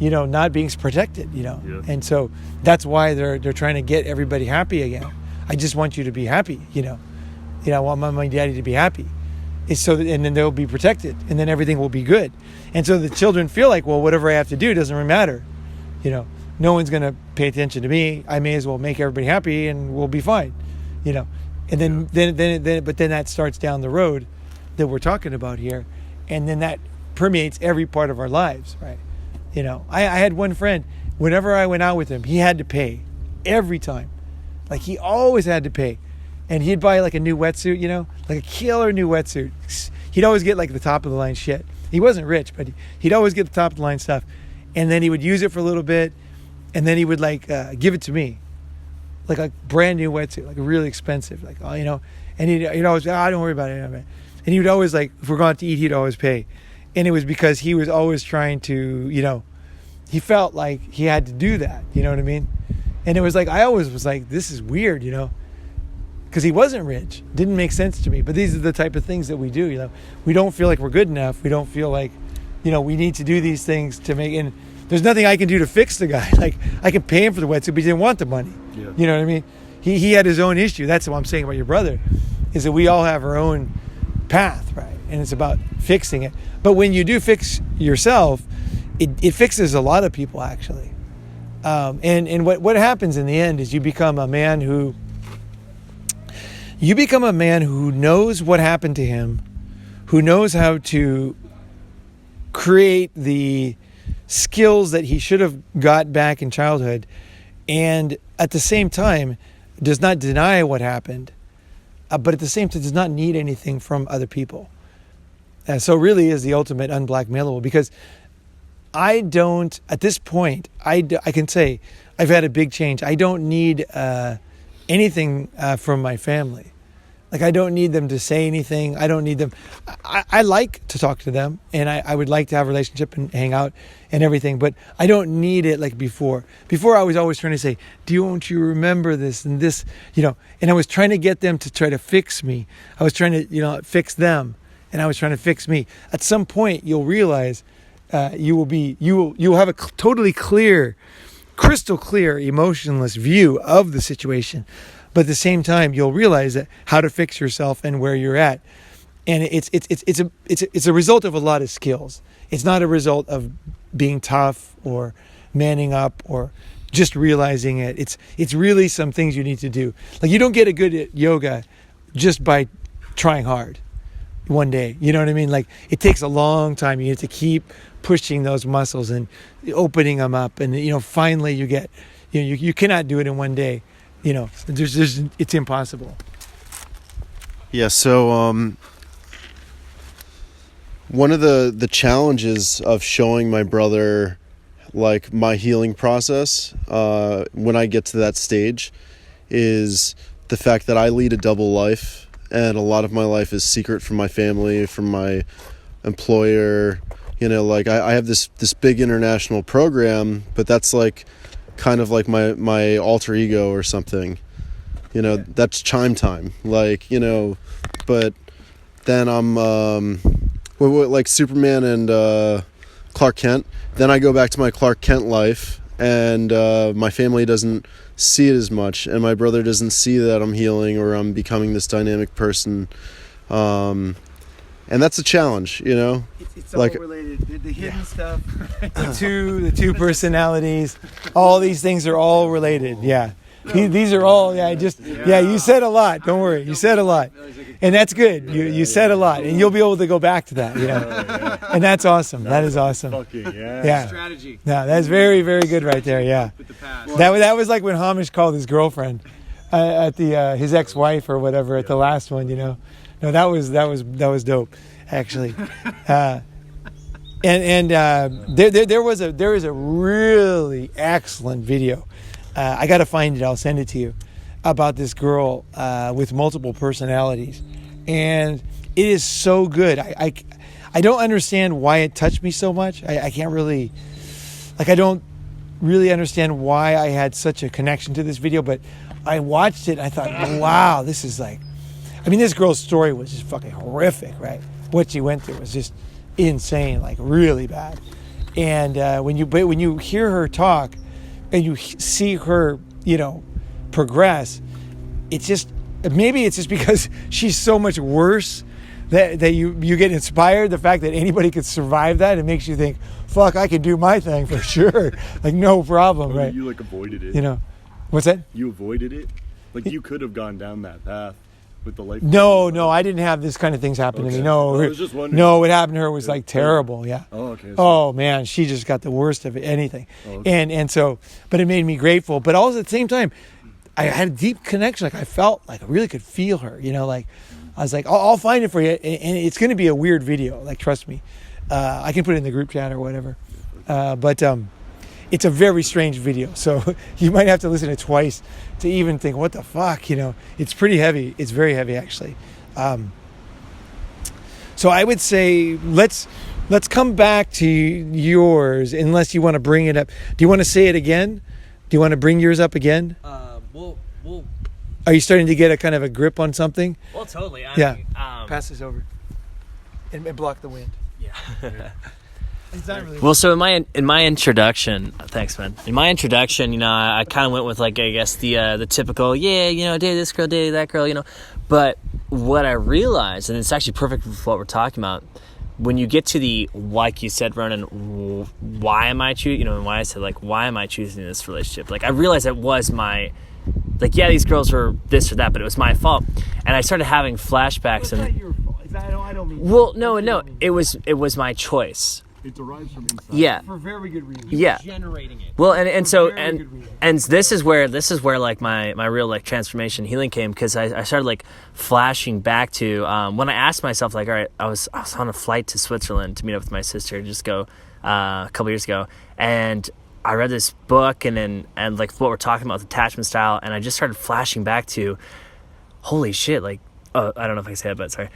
not being protected, Yeah. And so that's why they're trying to get everybody happy again. I just want you to be happy, I want my daddy to be happy. It's so that, and then they'll be protected, and then everything will be good. And so the children feel like, well, whatever I have to do doesn't really matter. No one's going to pay attention to me. I may as well make everybody happy and we'll be fine, And then that starts down the road that we're talking about here. And then that permeates every part of our lives, right? I had one friend, whenever I went out with him, he had to pay every time. Like, he always had to pay. and he'd buy like a new wetsuit, you know, like a killer new wetsuit. He'd always get like the top of the line shit. He wasn't rich, but he'd always get the top of the line stuff. And then he would use it for a little bit, and then he would like give it to me, like a brand new wetsuit, like really expensive, like, oh, you know. And he'd always, don't worry about it. And he would always, like, if we're going out to eat, he'd always pay. And it was because he was always trying to, you know, he felt like he had to do that, you know what I mean? And it was like, I always was like, this is weird, you know, because he wasn't rich. Didn't make sense to me. But these are the type of things that we do, you know. We don't feel like we're good enough. We don't feel like, you know, we need to do these things to make, and there's nothing I can do to fix the guy. Like, I can pay him for the wetsuit, but he didn't want the money. Yeah. You know what I mean? He had his own issue. That's what I'm saying about your brother, is that we all have our own path, right? And it's about fixing it. But when you do fix yourself, it fixes a lot of people, actually. And what happens in the end is you become a man who knows what happened to him, who knows how to create the skills that he should have got back in childhood, and at the same time does not deny what happened, but at the same time does not need anything from other people. So really is the ultimate unblackmailable, because I don't, at this point, I can say I've had a big change. I don't need anything from my family. Like, I don't need them to say anything. I don't need them. I like to talk to them, and I would like to have a relationship and hang out and everything, but I don't need it like before. Before, I was always trying to say, don't you remember this and this, you know, and I was trying to get them to try to fix me. I was trying to, you know, fix them, and I was trying to fix me. At some point, you'll realize you'll have a totally clear, crystal clear, emotionless view of the situation. But at the same time, you'll realize that how to fix yourself and where you're at, and it's a result of a lot of skills. It's not a result of being tough or manning up or just realizing it. It's really some things you need to do. Like, you don't get good at yoga just by trying hard one day. You know what I mean? Like, it takes a long time. You have to keep pushing those muscles and opening them up, and you know, finally you get. You know, you cannot do it in one day. You know, it's impossible. Yeah, so one of the challenges of showing my brother, like, my healing process when I get to that stage is the fact that I lead a double life, and a lot of my life is secret from my family, from my employer. You know, like, I have this big international program, but that's like kind of like my alter ego or something, you know. That's chime time, like, you know. But then I'm like Superman and Clark Kent. Then I go back to my Clark Kent life, and my family doesn't see it as much, and my brother doesn't see that I'm healing or I'm becoming this dynamic person, and that's a challenge, you know. It's all related. The hidden stuff, the two personalities, all these things are all related. Yeah, these are all. You said a lot. Don't worry, you said a lot, and that's good. You said a lot, and you'll be able to go back to that. You know, and that's awesome. That is awesome. Yeah. Strategy. No, that's very, very good right there. Yeah. With the past. That was like when Hamish called his girlfriend at the his ex-wife or whatever at the last one. You know, no, that was dope. Actually, there is a really excellent video. I got to find it. I'll send it to you, about this girl with multiple personalities, and it is so good. I don't understand why it touched me so much. I can't really, like, I don't really understand why I had such a connection to this video, but I watched it and I thought, wow, this is like, I mean, this girl's story was just fucking horrific, right? What she went through was just insane, like really bad. And when you hear her talk and you see her, you know, progress, it's just, maybe it's just because she's so much worse that you get inspired. The fact that anybody could survive that, it makes you think, fuck, I can do my thing for sure. Like, no problem, right? You like avoided it. You know, what's that? You avoided it. Like, you could have gone down that path with the life. No, I didn't have this kind of things happen to me. No, I was just wondering. No, what happened to her was like terrible. Yeah. Oh, okay. Oh man, she just got the worst of it, anything. Oh, okay. And so, but it made me grateful. But also at the same time, I had a deep connection. Like I felt like I really could feel her, you know, like I was like, I'll find it for you. And it's going to be a weird video. Like, trust me. I can put it in the group chat or whatever. But it's a very strange video. So you might have to listen to it twice to even think, what the fuck, you know, it's pretty heavy. It's very heavy actually. So I would say, let's come back to yours, unless you want to bring it up. Do you want to say it again? Do you want to bring yours up again? We'll Are you starting to get a kind of a grip on something? well, totally. I Yeah. mean, Pass this over and block the wind. yeah. It's not really. Well, so in my introduction, thanks, man. In my introduction, you know, I kind of went with like, I guess the typical, yeah, you know, date this girl, date that girl, you know. But what I realized, and it's actually perfect with what we're talking about, when you get to the, like you said, Ronin, why am I choosing? You know, and why I said like, why am I choosing this relationship? Like, I realized it was my, like, yeah, these girls were this or that, but it was my fault, and I started having flashbacks. It's And not your fault. I don't mean. well, no, it was my choice. It derives from inside. Yeah. For very good reason. Yeah. Generating it. Well, and so very good reason. and this is where like my real like transformation healing came, because I started like flashing back to when I asked myself, like, all right, I was on a flight to Switzerland to meet up with my sister, just go a couple years ago, and I read this book and like what we're talking about with attachment style, and I just started flashing back to, holy shit, like, I don't know if I can say that, but sorry.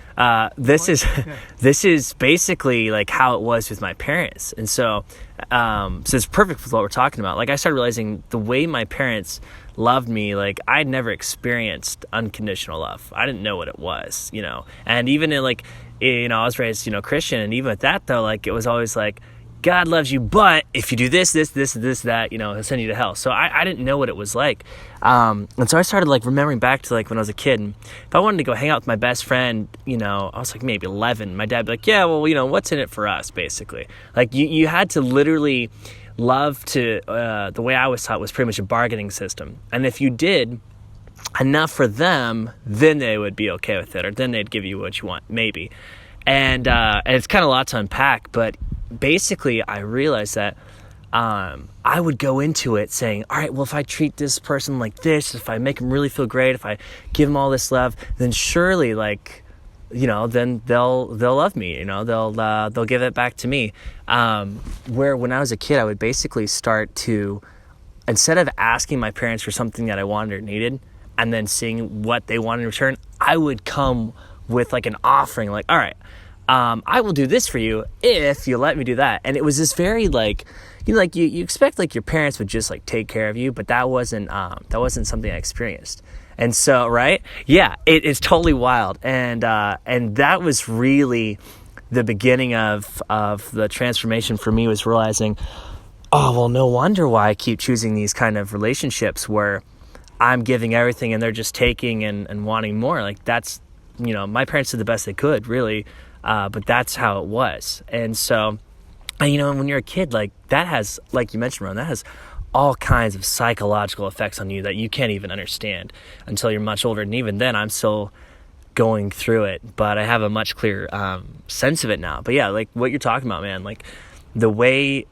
This is basically like how it was with my parents. And so it's perfect with what we're talking about. Like, I started realizing the way my parents loved me, like, I'd never experienced unconditional love. I didn't know what it was, you know. And even in like, you know, I was raised, you know, Christian, and even with that though, like, it was always like, God loves you, but if you do this, that, you know, he'll send you to hell. So I didn't know what it was like. And so I started like remembering back to like when I was a kid, and if I wanted to go hang out with my best friend, you know, I was like maybe 11, my dad would be like, yeah, well, you know, what's in it for us, basically. Like you had to literally love to, the way I was taught was pretty much a bargaining system. And if you did enough for them, then they would be okay with it, or then they'd give you what you want, maybe. And it's kind of a lot to unpack, but basically I realized that I would go into it saying, all right, well, if I treat this person like this, if I make them really feel great, if I give them all this love, then surely, like, you know, then they'll love me, you know, they'll give it back to me. Where when I was a kid, I would basically start to, instead of asking my parents for something that I wanted or needed and then seeing what they wanted in return, I would come with like an offering, like, all right, I will do this for you if you let me do that. And it was this very like, you know, like you expect like your parents would just like take care of you, but that wasn't something I experienced. And so, right? Yeah, it is totally wild. And that was really the beginning of the transformation for me, was realizing, oh, well, no wonder why I keep choosing these kind of relationships where I'm giving everything and they're just taking and wanting more. Like, that's, you know, my parents did the best they could, really. But that's how it was. And so, you know, when you're a kid, like, that has, like you mentioned, Ron, that has all kinds of psychological effects on you that you can't even understand until you're much older. And even then, I'm still going through it, but I have a much clearer sense of it now. But yeah, like what you're talking about, man, like the way,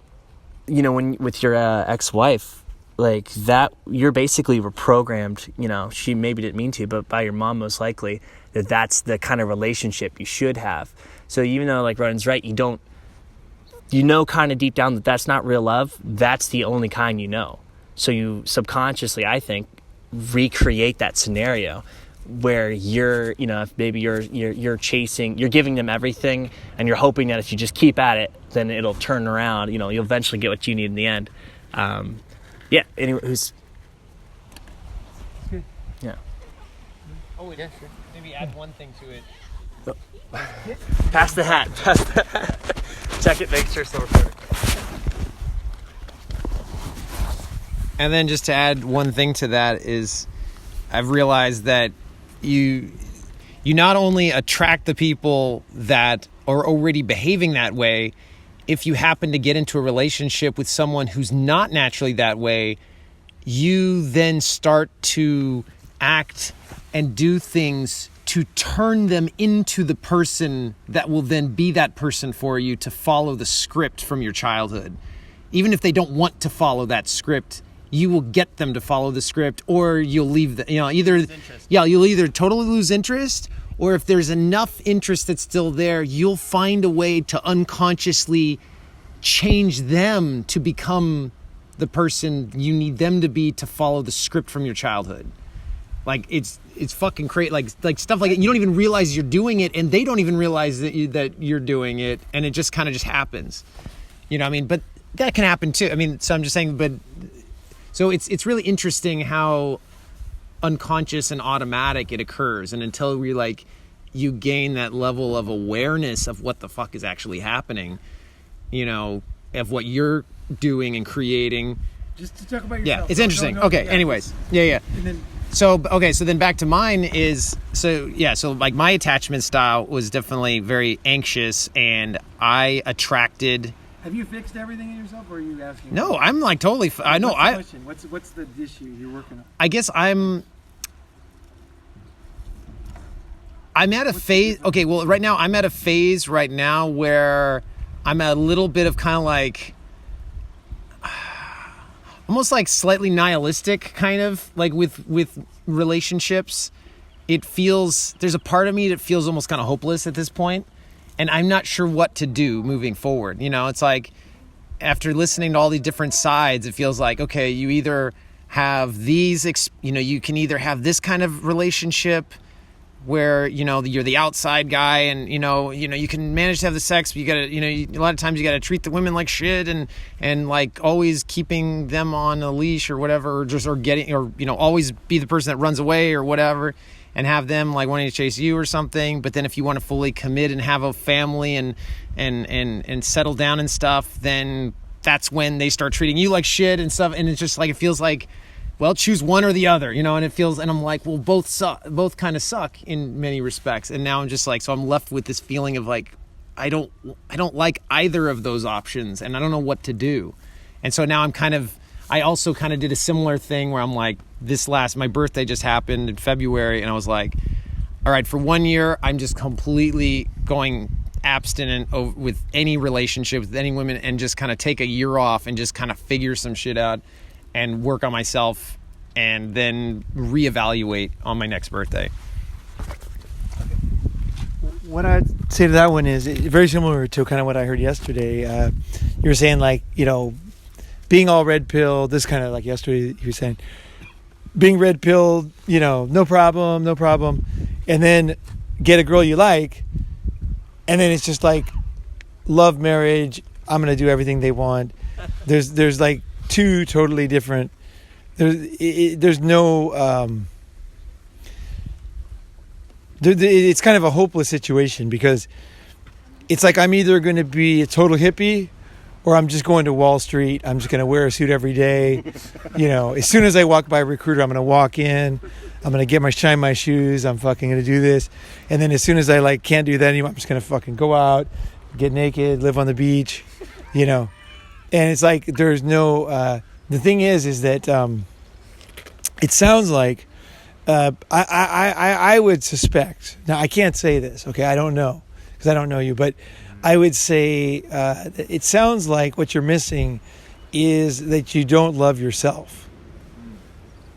you know, when with your ex-wife, like that, you're basically reprogrammed, you know, she maybe didn't mean to, but by your mom most likely, that's the kind of relationship you should have. So even though, like Ronin's right, you know kind of deep down that that's not real love, that's the only kind you know. So you subconsciously, I think, recreate that scenario where you're, you know, if maybe you're chasing, you're giving them everything and you're hoping that if you just keep at it, then it'll turn around, you know, you'll eventually get what you need in the end. Yeah, anyway, yeah. Oh, yeah, sure. Maybe add one thing to it. Pass the hat. Check it, make sure it's still recording. And then just to add one thing to that is, I've realized that you not only attract the people that are already behaving that way, if you happen to get into a relationship with someone who's not naturally that way, you then start to act and do things to turn them into the person that will then be that person for you, to follow the script from your childhood. Even if they don't want to follow that script, you will get them to follow the script, or you'll leave the, you'll either totally lose interest, or if there's enough interest that's still there, you'll find a way to unconsciously change them to become the person you need them to be to follow the script from your childhood. Like it's fucking crazy. Like stuff like it. You don't even realize you're doing it, and they don't even realize that you're doing it, and it just kind of just happens. You know what I mean? But that can happen too. I mean, so I'm just saying, but so it's really interesting how unconscious and automatic it occurs, and until you gain that level of awareness of what the fuck is actually happening, of what you're doing and creating. Just to talk about yourself. Yeah, it's interesting. Okay, anyways. Yeah. And then, so then back to mine is, so like my attachment style was definitely very anxious, and I attracted. have you fixed everything in yourself, or are you asking? No, I'm like totally. I know. What's the question? What's the issue you're working on? I guess I'm at a phase. Okay, well, right now I'm at a phase right now where I'm at a little bit of kind of like almost like slightly nihilistic, kind of like with relationships. It feels, there's a part of me that feels almost kind of hopeless at this point, and I'm not sure what to do moving forward. It's like after listening to all these different sides, it feels like, okay, you either have these, you can either have this kind of relationship where, you're the outside guy, and, you can manage to have the sex, but you gotta, a lot of times you gotta treat the women like shit, and like always keeping them on a leash or whatever, or always be the person that runs away or whatever, and have them like wanting to chase you or something. But then if you want to fully commit and have a family and settle down and stuff, then that's when they start treating you like shit and stuff. And it's just like, it feels like, well, choose one or the other, and it feels, and I'm like, well, both kind of suck in many respects. And now I'm just like, so I'm left with this feeling of like, I don't like either of those options, and I don't know what to do. And so now I also kind of did a similar thing where I'm like, my birthday just happened in February, and I was like, all right, for 1 year, I'm just completely going abstinent with any relationship with any women, and just kind of take a year off and just kind of figure some shit out and work on myself, and then reevaluate on my next birthday. What I'd say to that one is very similar to kind of what I heard yesterday. You were saying like, being all red pilled, this kind of like yesterday you were saying, being red pilled, no problem. And then get a girl you like, and then it's just like love marriage. I'm going to do everything they want. There's like two totally different, there's no, it's kind of a hopeless situation, because it's like I'm either going to be a total hippie, or I'm just going to Wall Street. I'm just going to wear a suit every day. As soon as I walk by a recruiter, I'm going to walk in. I'm going to shine my shoes. I'm fucking going to do this. And then as soon as I can't do that anymore, I'm just going to fucking go out, get naked, live on the beach, And it's like there's no. The thing is that it sounds like I would suspect. Now I can't say this. Okay, I don't know because I don't know you, but I would say it sounds like what you're missing is that you don't love yourself.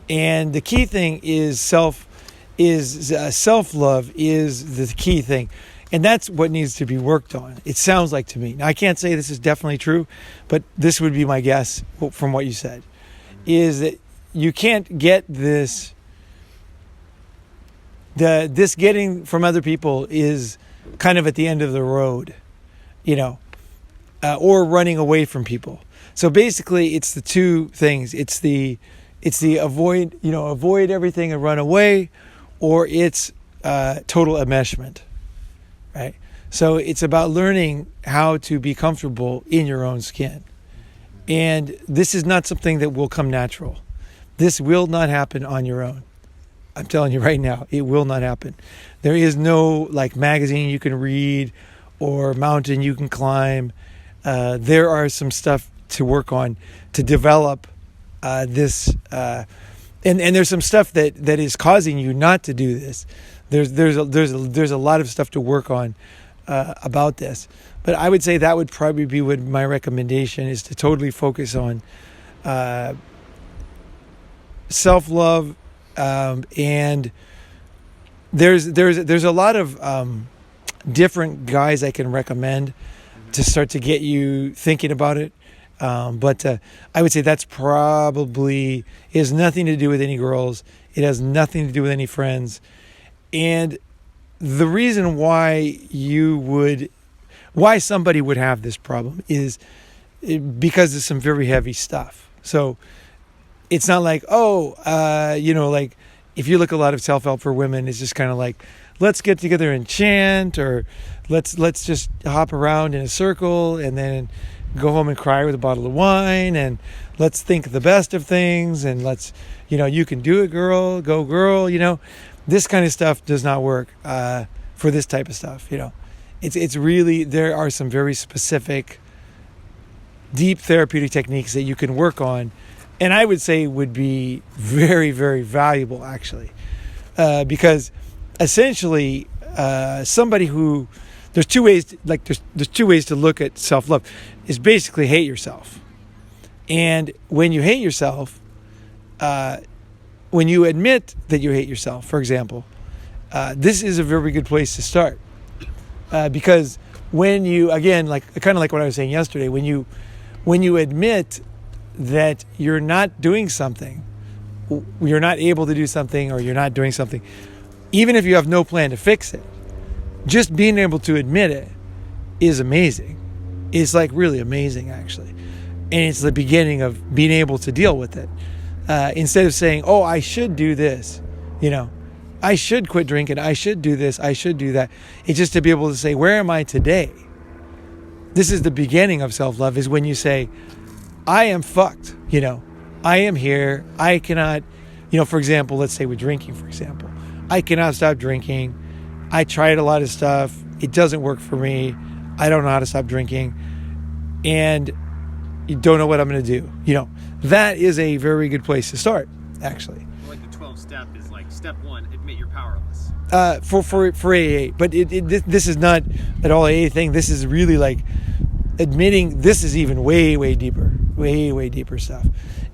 And the key thing is self-love is the key thing. And that's what needs to be worked on. It sounds like to me. Now, I can't say this is definitely true, but this would be my guess from what you said, is that you can't get this. This getting from other people is kind of at the end of the road, or running away from people. So basically, it's the two things. It's the avoid everything and run away, or it's total enmeshment. Right? So it's about learning how to be comfortable in your own skin. And this is not something that will come natural. This will not happen on your own. I'm telling you right now, it will not happen. There is no magazine you can read or mountain you can climb. There are some stuff to work on to develop this. And there's some stuff that is causing you not to do this. There's a lot of stuff to work on about this, but I would say that would probably be what my recommendation is, to totally focus on self-love, and there's a lot of different guys I can recommend to start to get you thinking about it. But I would say that's probably, it has nothing to do with any girls. It has nothing to do with any friends. And the reason why somebody would have this problem is because of some very heavy stuff. So it's not like, like if you look a lot of self-help for women, it's just kind of like, let's get together and chant, or let's just hop around in a circle and then go home and cry with a bottle of wine, and let's think the best of things, and let's, you can do it, girl, go girl. This kind of stuff does not work for this type of stuff. It's really, there are some very specific deep therapeutic techniques that you can work on, and I would say would be very, very valuable, actually, because essentially somebody who, there's two ways to look at self-love, is basically hate yourself. And when you hate yourself, when you admit that you hate yourself, for example, this is a very good place to start, because when you, again, kind of like what I was saying yesterday, when you admit that you're not doing something, you're not able to do something, or you're not doing something, even if you have no plan to fix it, just being able to admit it is amazing. It's really amazing, actually. And it's the beginning of being able to deal with it. Instead of saying, oh, I should do this, I should quit drinking, I should do this, I should do that. It's just to be able to say, where am I today? This is the beginning of self-love, is when you say, I am fucked, I am here, I cannot, for example, let's say with drinking, for example, I cannot stop drinking. I tried a lot of stuff. It doesn't work for me. I don't know how to stop drinking. And you don't know what I'm going to do. That is a very good place to start, actually. Like the 12 step is like step 1, admit you're powerless. For AA. But this is not at all AA thing. This is really like admitting, this is even way, way deeper. Way, way deeper stuff.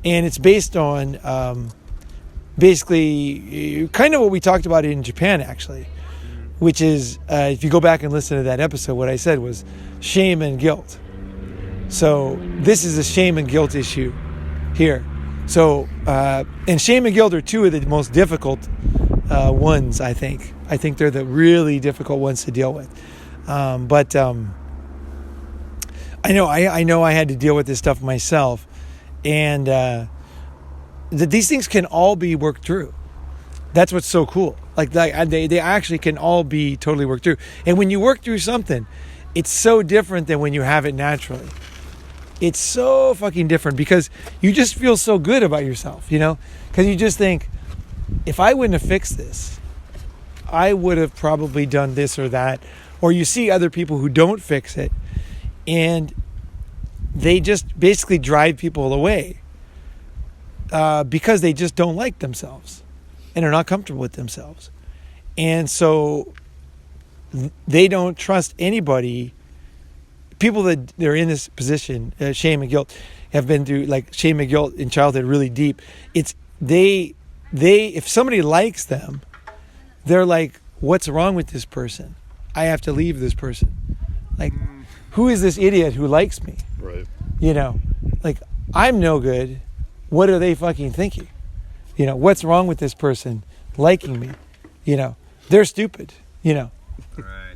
And it's based on basically kind of what we talked about in Japan, actually, which is, if you go back and listen to that episode, what I said was shame and guilt. So this is a shame and guilt issue here. So, and shame and guilt are two of the most difficult ones, I think. I think they're the really difficult ones to deal with. But I know I had to deal with this stuff myself, and that these things can all be worked through. That's what's so cool. They actually can all be totally worked through. And when you work through something, it's so different than when you have it naturally. It's so fucking different, because you just feel so good about yourself, because you just think, if I wouldn't have fixed this, I would have probably done this or that. Or you see other people who don't fix it, and they just basically drive people away because they just don't like themselves and are not comfortable with themselves. And so they don't trust anybody. People that they're in this position, shame and guilt, have been through shame and guilt in childhood really deep. It's they if somebody likes them, they're like, what's wrong with this person? I have to leave this person. Who is this idiot who likes me? Right. I'm no good. What are they fucking thinking? What's wrong with this person liking me? They're stupid. Right.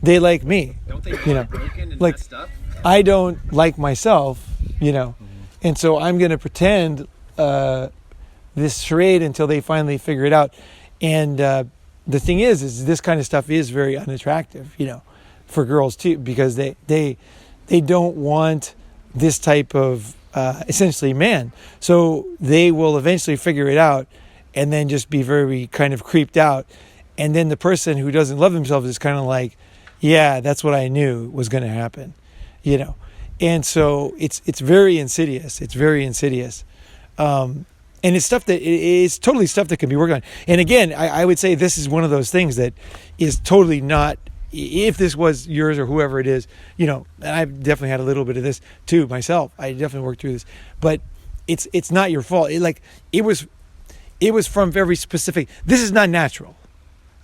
They like me. Don't they get broken and messed up? I don't like myself, and so I'm going to pretend this charade until they finally figure it out. And the thing is this kind of stuff is very unattractive, for girls too, because they don't want this type of essentially man. So they will eventually figure it out, and then just be very kind of creeped out. And then the person who doesn't love themselves is kind of like, yeah, that's what I knew was going to happen, And so it's very insidious. It's very insidious. And it's stuff that it's totally stuff that can be worked on. And again, I would say this is one of those things that is totally not, if this was yours or whoever it is, and I've definitely had a little bit of this too myself. I definitely worked through this, but it's not your fault. it was from very specific. This is not natural.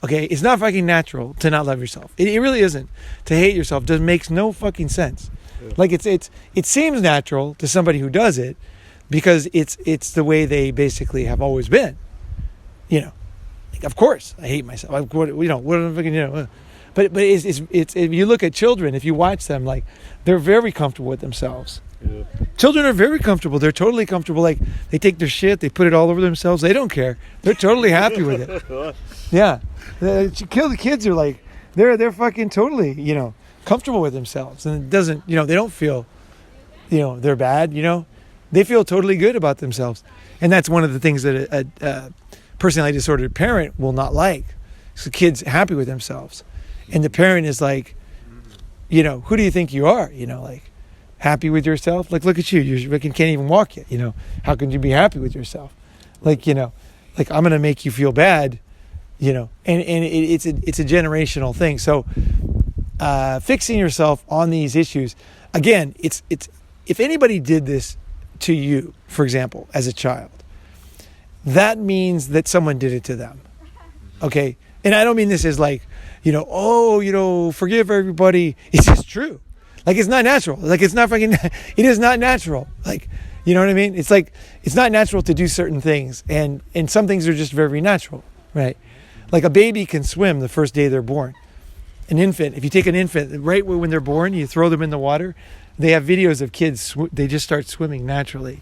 Okay, it's not fucking natural to not love yourself. It really isn't. To hate yourself just makes no fucking sense. Yeah. Like it seems natural to somebody who does it because it's the way they basically have always been. You know, like, of course I hate myself. Like, what am I fucking But it's if you look at children, if you watch them, like they're very comfortable with themselves. Yeah. Children are very comfortable. They're totally comfortable. Like they take their shit, they put it all over themselves. They don't care. They're totally happy with it. Yeah, the kids are like they're fucking totally comfortable with themselves, and it doesn't they don't feel they're bad. They feel totally good about themselves, and that's one of the things that a personality disordered parent will not like. So the kid's happy with themselves, and the parent is like, who do you think you are? Like. Happy with yourself? Like, look at you. You can't even walk yet. How can you be happy with yourself? Like, like I'm gonna make you feel bad. And it's a generational thing. So, fixing yourself on these issues, again, it's if anybody did this to you, for example, as a child, that means that someone did it to them. Okay, and I don't mean this as like, forgive everybody. It's just true. Like, it's not natural. Like, it's not fucking, it is not natural. Like, you know what I mean? It's like, it's not natural to do certain things. And some things are just very natural, right? Like a baby can swim the first day they're born. An infant, if you take an infant, right when they're born, you throw them in the water, they have videos of kids, they just start swimming naturally.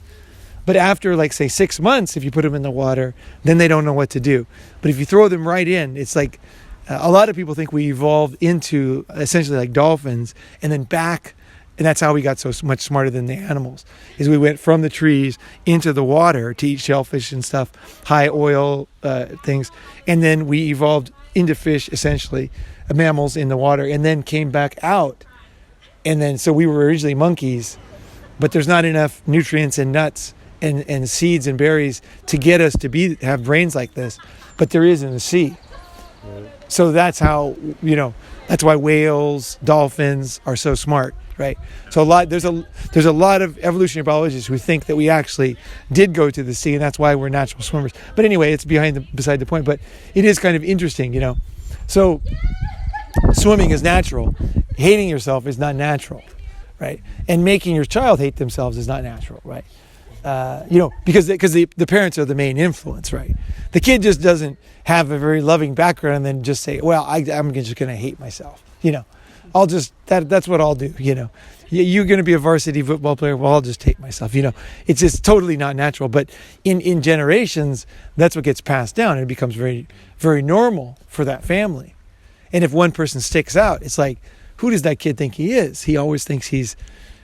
But after, like, say, 6 months, if you put them in the water, then they don't know what to do. But if you throw them right in, it's like, a lot of people think we evolved into essentially like dolphins and then back, and that's how we got so much smarter than the animals, is we went from the trees into the water to eat shellfish and stuff, high oil things, and then we evolved into fish, essentially, mammals in the water, and then came back out. And then, so we were originally monkeys, but there's not enough nutrients and nuts and seeds and berries to get us to have brains like this, but there is in the sea. Right. So that's how, that's why whales, dolphins are so smart, right? So there's a lot of evolutionary biologists who think that we actually did go to the sea, and that's why we're natural swimmers. But anyway, it's beside the point. But it is kind of interesting, So swimming is natural. Hating yourself is not natural, right? And making your child hate themselves is not natural, right? Because the parents are the main influence, right? The kid just doesn't have a very loving background and then just say, well, I'm just going to hate myself. I'll just, that's what I'll do. You're going to be a varsity football player. Well, I'll just hate myself. It's just totally not natural. But in generations, that's what gets passed down, and it becomes very, very normal for that family. And if one person sticks out, it's like, who does that kid think he is? He always thinks he's,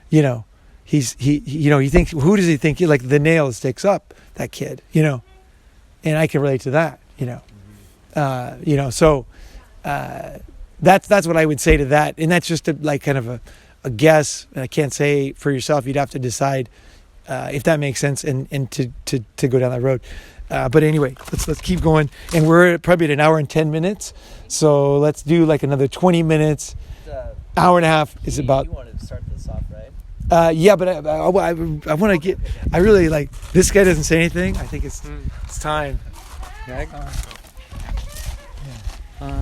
he thinks, who does he think? Like the nail sticks up, that kid, and I can relate to that, so that's what I would say to that. And that's just kind of a guess. And I can't say for yourself. You'd have to decide if that makes sense and to go down that road. But anyway, let's keep going. And we're probably at 1 hour and 10 minutes. So let's do like another 20 minutes. Hour and a half is about. You wanted to start this off, right? Yeah, but I want to get. I really like this guy doesn't say anything. I think it's time.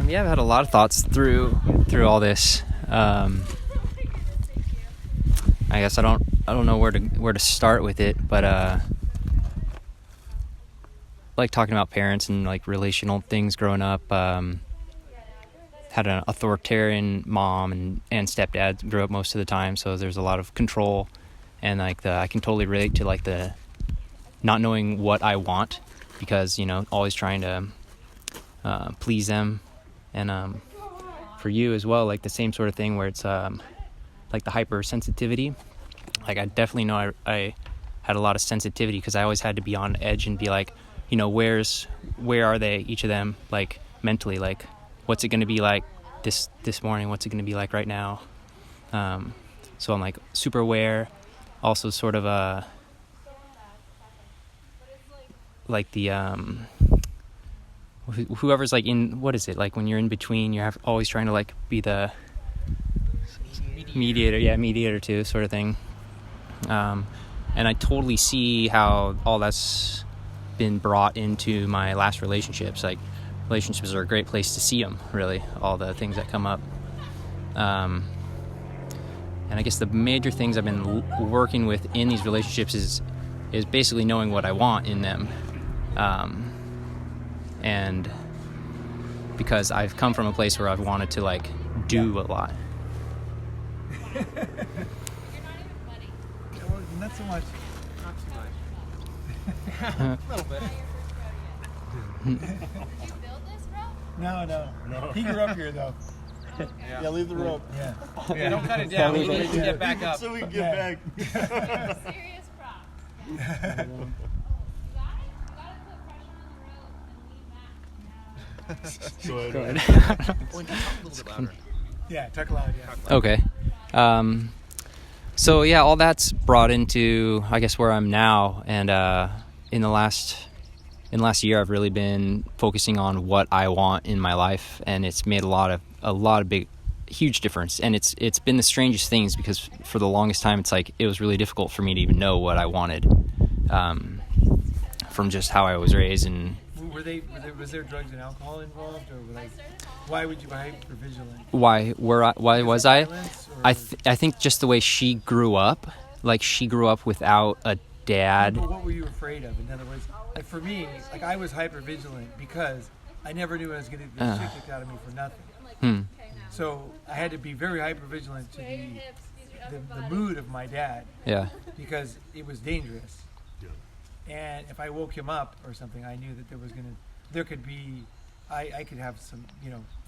Yeah, I've had a lot of thoughts through all this. I guess I don't know where to start with it, but like talking about parents and like relational things growing up. Had an authoritarian mom and stepdad grew up most of the time, so there's a lot of control, and like I can totally relate to like the not knowing what I want, because always trying to please them, and for you as well, like the same sort of thing where it's like the hypersensitivity. Like I definitely know I had a lot of sensitivity because I always had to be on edge and be like, where are they, each of them, like mentally, like what's it going to be like this morning? What's it going to be like right now? So I'm like super aware, also sort of like the whoever's like in, what is it, like when you're in between, you're always trying to like be the mediator too, sort of thing. And I totally see how all that's been brought into my last relationships. Like, relationships are a great place to see them, really, all the things that come up. And I guess the major things I've been working with in these relationships is basically knowing what I want in them. And because I've come from a place where I've wanted to, like, do a lot. Not so much. Not too much. A little bit. No. He grew up here though. Yeah, leave the rope. Yeah. Yeah, don't cut it down. We need to get back up. So we can get back. Serious prop. You gotta put pressure on the rope and lean back. Go ahead. Well, talk a little bit louder. Yeah, talk loud, yeah. Okay. So yeah, all that's brought into, I guess, where I'm now. And in the last year, I've really been focusing on what I want in my life, and it's made a lot of big, huge difference. And it's been the strangest things, because for the longest time, it's like it was really difficult for me to even know what I wanted, from just how I was raised. And was there drugs and alcohol involved, or like, why would you be hypervigilant? why was I? Violence, or- I think just the way she grew up, like she grew up without a dad. But what were you afraid of? In other words, like for me, like I was hypervigilant because I never knew I was going to get shit kicked out of me for nothing. So I had to be very hypervigilant to the mood of my dad, Yeah. because it was dangerous. And if I woke him up or something, I knew that I could have some,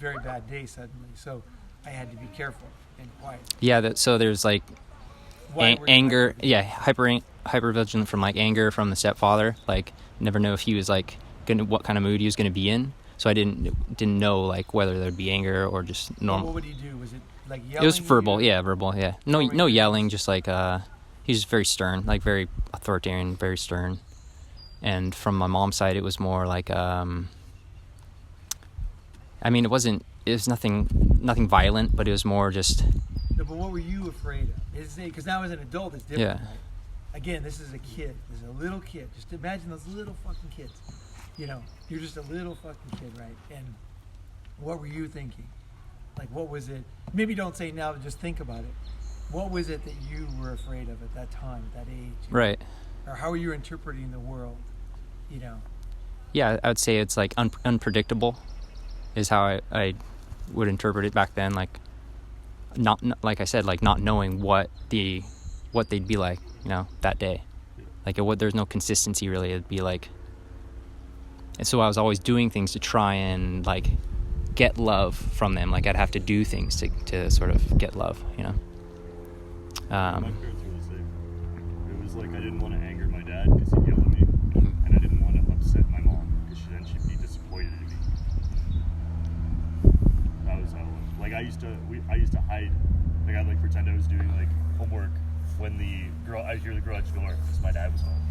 very bad day suddenly. So I had to be careful and quiet. Yeah. So there's like Why were you anger. hypervigilant? Yeah. Hypervigilant from like anger from the stepfather. Like never know if he was like what kind of mood he was gonna be in. So I didn't know like whether there'd be anger or just normal. What would he do? Was it like yelling? It was at verbal. you? Yeah, verbal. Yeah. No yelling. Just like he's very stern, like very authoritarian, very stern. And from my mom's side, it was more like I mean, it was nothing violent, but it was more just. No, but what were you afraid of? Because now as an adult, it's different. Yeah. Right? Again, this is a kid. This is a little kid. Just imagine those little fucking kids. You're just a little fucking kid, right? And what were you thinking? Like, what was it? Maybe don't say now, but just think about it. What was it that you were afraid of at that time, at that age? Right. Or how were you interpreting the world? Yeah, I would say it's like unpredictable is how I would interpret it back then. Like, not like I said, like not knowing what they'd be like, that day. Like there's no consistency really. It'd be like, and so I was always doing things to try and like get love from them. Like I'd have to do things to sort of get love, My parents were the same. It was like I didn't want to anger my dad because he'd yell at me, and I didn't want to upset my mom because then she'd be disappointed in me. That was how. Like I used to hide. Like I'd like pretend I was doing like homework when I'd hear the garage door because my dad was home.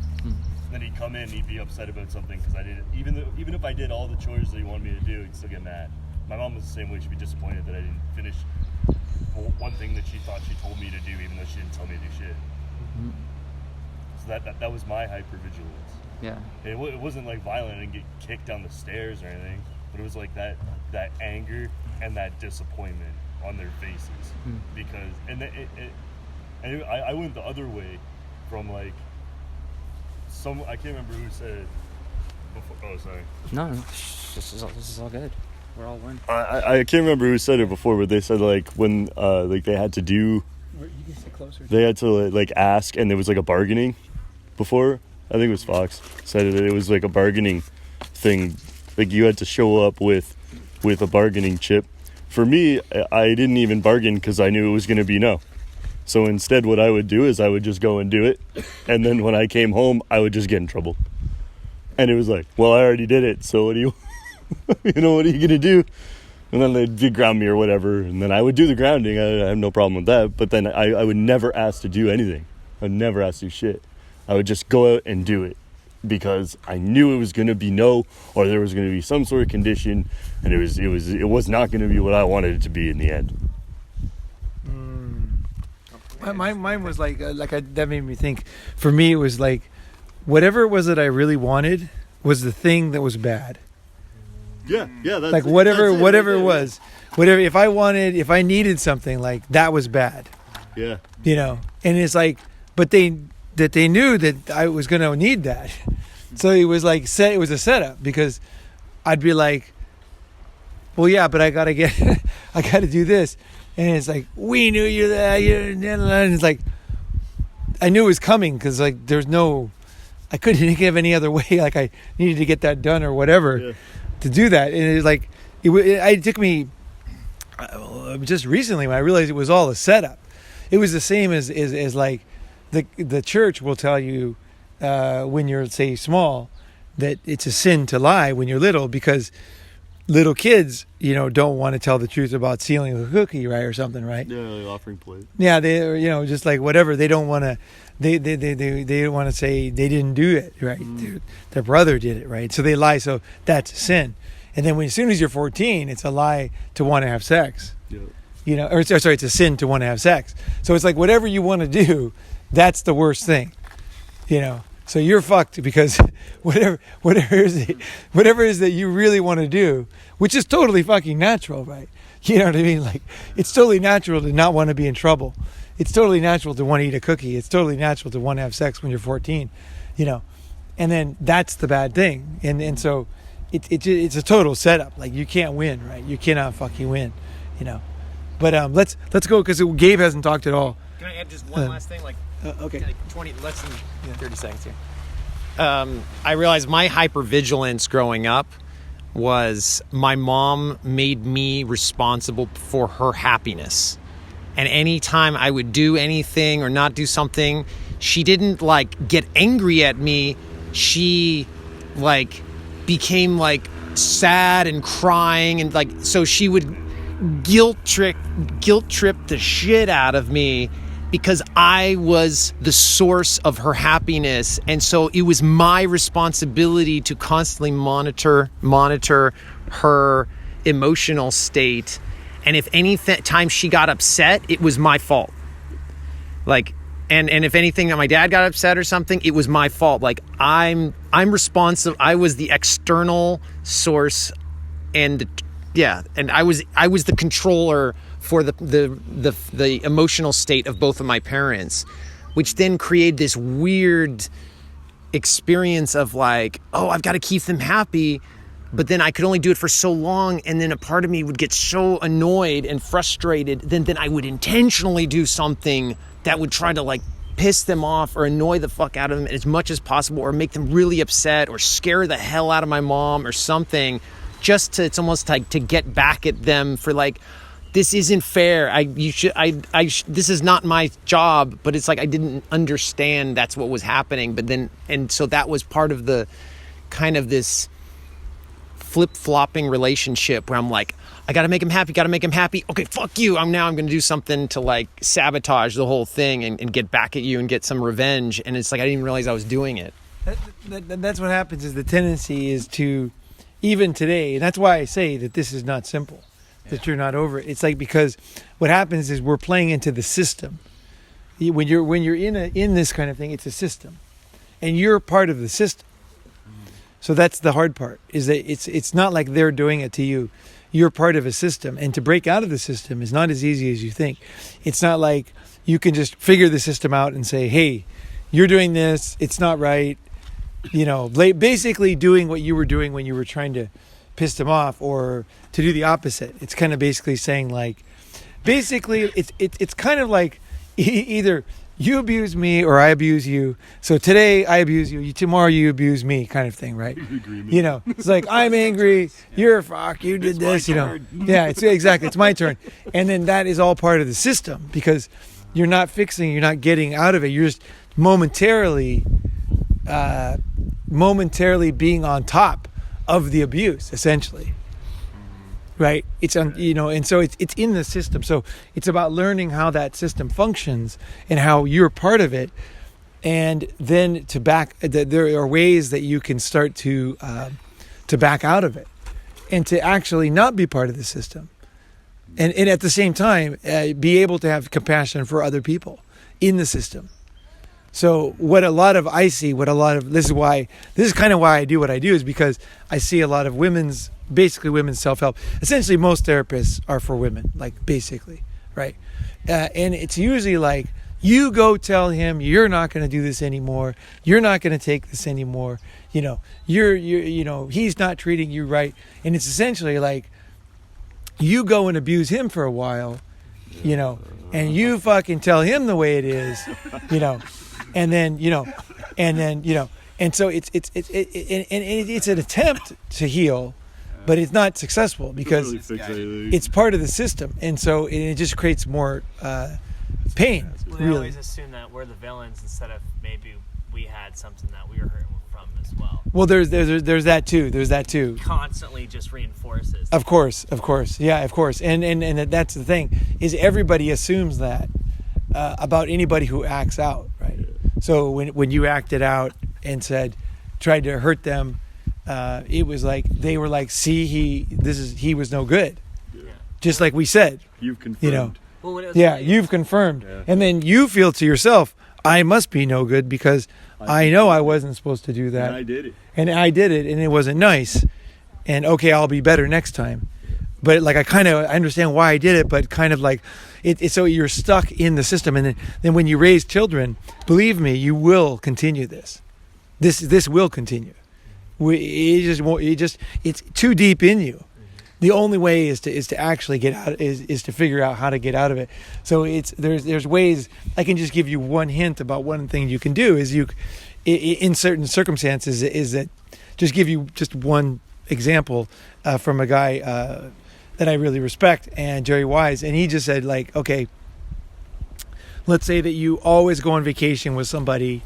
Then he'd come in and he'd be upset about something because I didn't. Even if I did all the chores that he wanted me to do, he'd still get mad. My mom was the same way. She'd be disappointed that I didn't finish one thing that she thought she told me to do, even though she didn't tell me to do shit. So that was my hypervigilance. Yeah. And it wasn't like violent. I didn't get kicked down the stairs or anything, but it was like that anger and that disappointment on their faces because I went the other way from like I can't remember who said it before. Oh, sorry. No, this is all good. We're all one. I can't remember who said it before, but they said like when like they had to do. You can sit closer. They had to like ask, and there was like a bargaining before. I think it was Fox said it was like a bargaining thing. Like you had to show up with a bargaining chip. For me, I didn't even bargain because I knew it was going to be no. So instead, what I would do is I would just go and do it, and then when I came home, I would just get in trouble. And it was like, well, I already did it, so what do you, what are you gonna do? And then they'd ground me or whatever, and then I would do the grounding. I have no problem with that. But then I would never ask to do anything. I'd never ask to do shit. I would just go out and do it because I knew it was gonna be no, or there was gonna be some sort of condition, and it was not gonna be what I wanted it to be in the end. Mine was like that made me think. For me, it was like whatever it was that I really wanted, was the thing that was bad. Yeah. That's Like whatever that's it right was, whatever. If I needed something, like that was bad. Yeah. You know, and it's like, but they knew that I was going to need that. So it was like it was a setup, because I'd be like, well, yeah, but I got to do this. And it's like, we knew you that. And it's like, I knew it was coming, because like I couldn't think of any other way. Like I needed to get that done or whatever to do that. And it was like, it took me just recently when I realized it was all a setup. It was the same as like the church will tell you when you're, say, small, that it's a sin to lie when you're little, because little kids, don't want to tell the truth about stealing a cookie, right, or something, right? Yeah, like offering plate. Yeah, they, just like whatever. They don't want to. They don't want to say they didn't do it, right? Their brother did it, right? So they lie. So that's a sin. And then as soon as you're 14, it's a lie to want to have sex. Yeah. Or sorry, it's a sin to want to have sex. So it's like whatever you want to do, that's the worst thing. So you're fucked, because whatever is that you really want to do, which is totally fucking natural, right? You know what I mean? Like, it's totally natural to not want to be in trouble. It's totally natural to want to eat a cookie. It's totally natural to want to have sex when you're 14, And then that's the bad thing. And so it's a total setup. Like, you can't win, right? You cannot fucking win, But let's go, because Gabe hasn't talked at all. Can I add just one last thing? Okay. Like less than 30 seconds here. I realized my hypervigilance growing up was my mom made me responsible for her happiness. And anytime I would do anything or not do something, she didn't get angry at me. She became sad and crying, and so she would guilt trip the shit out of me, because I was the source of her happiness. And so it was my responsibility to constantly monitor her emotional state. And if any time she got upset, it was my fault. And if anything that my dad got upset or something, it was my fault. I'm responsible. I was the external source, and I was the controller for the emotional state of both of my parents, which then created this weird experience of I've got to keep them happy, but then I could only do it for so long, and then a part of me would get so annoyed and frustrated, then I would intentionally do something that would try to piss them off or annoy the fuck out of them as much as possible, or make them really upset, or scare the hell out of my mom or something, it's almost to get back at them for this isn't fair. This is not my job, but it's I didn't understand that's what was happening. But then, and so that was part of the kind of this flip-flopping relationship where I'm I gotta make him happy. Okay, fuck you. I'm gonna do something to sabotage the whole thing and get back at you and get some revenge. And it's I didn't even realize I was doing it. That's what happens. Is the tendency is to, even today, and that's why I say that this is not simple. That you're not over it. It's because what happens is we're playing into the system. When you're in this kind of thing, it's a system, and you're part of the system. So that's the hard part. Is that it's not like they're doing it to you. You're part of a system, and to break out of the system is not as easy as you think. It's not like you can just figure the system out and say, "Hey, you're doing this. It's not right." Basically doing what you were doing when you were trying to piss them off, or to do the opposite. It's kind of basically saying it's kind of either you abuse me or I abuse you. So today I abuse you, tomorrow you abuse me, kind of thing, right? It's I'm angry, you're a fuck, you did this, Yeah, it's exactly, it's my turn. And then that is all part of the system, because you're not getting out of it. You're just momentarily being on top of the abuse, essentially, right? It's and so it's in the system. So it's about learning how that system functions and how you're part of it, and then there are ways that you can start to back out of it, and to actually not be part of the system, and at the same time be able to have compassion for other people in the system, So what a lot of this is kind of why I do what I do, is because I see a lot of women's self-help. Essentially, most therapists are for women, like basically, right? And it's usually like, you go tell him you're not going to do this anymore. You're not going to take this anymore. He's not treating you right. And it's essentially like, you go and abuse him for a while, and you fucking tell him the way it is, and so it's an attempt to heal, but it's not successful because it's part of the system, and so it just creates more pain. Well, they always assume that we're the villains instead of maybe we had something that we were hurting from as well. Well, there's that too. There's that too. Constantly just reinforces. Of course, yeah, of course, and that's the thing, is everybody assumes that about anybody who acts out, right? So when you acted out and tried to hurt them, it was like they were like, see, he was no good, just like we said. You've confirmed. You've confirmed, and then you feel to yourself, I must be no good because I know I wasn't supposed to do that. And I did it, and it wasn't nice. And okay, I'll be better next time. But like, I understand why I did it, but kind of like, it's so you're stuck in the system. And then when you raise children, believe me, you will continue this. This will continue. It's too deep in you. The only way is to actually get out, is to figure out how to get out of it. So there's ways. I can just give you one hint about one thing you can do, is in certain circumstances, is that just give you just one example from a guy that I really respect, and Jerry Wise, and he just said, like, okay, let's say that you always go on vacation with somebody,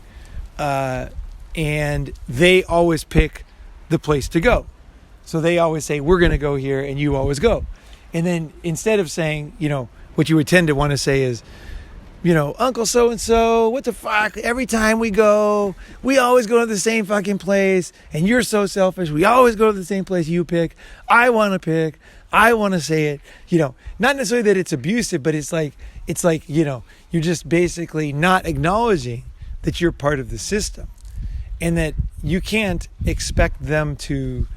and they always pick the place to go. So they always say, we're going to go here, and you always go. And then instead of saying, what you would tend to want to say is, Uncle so-and-so, what the fuck? Every time we always go to the same fucking place, and you're so selfish. We always go to the same place you pick. I want to say it. Not necessarily that it's abusive, but it's like, you're just basically not acknowledging that you're part of the system, and that you can't expect them to.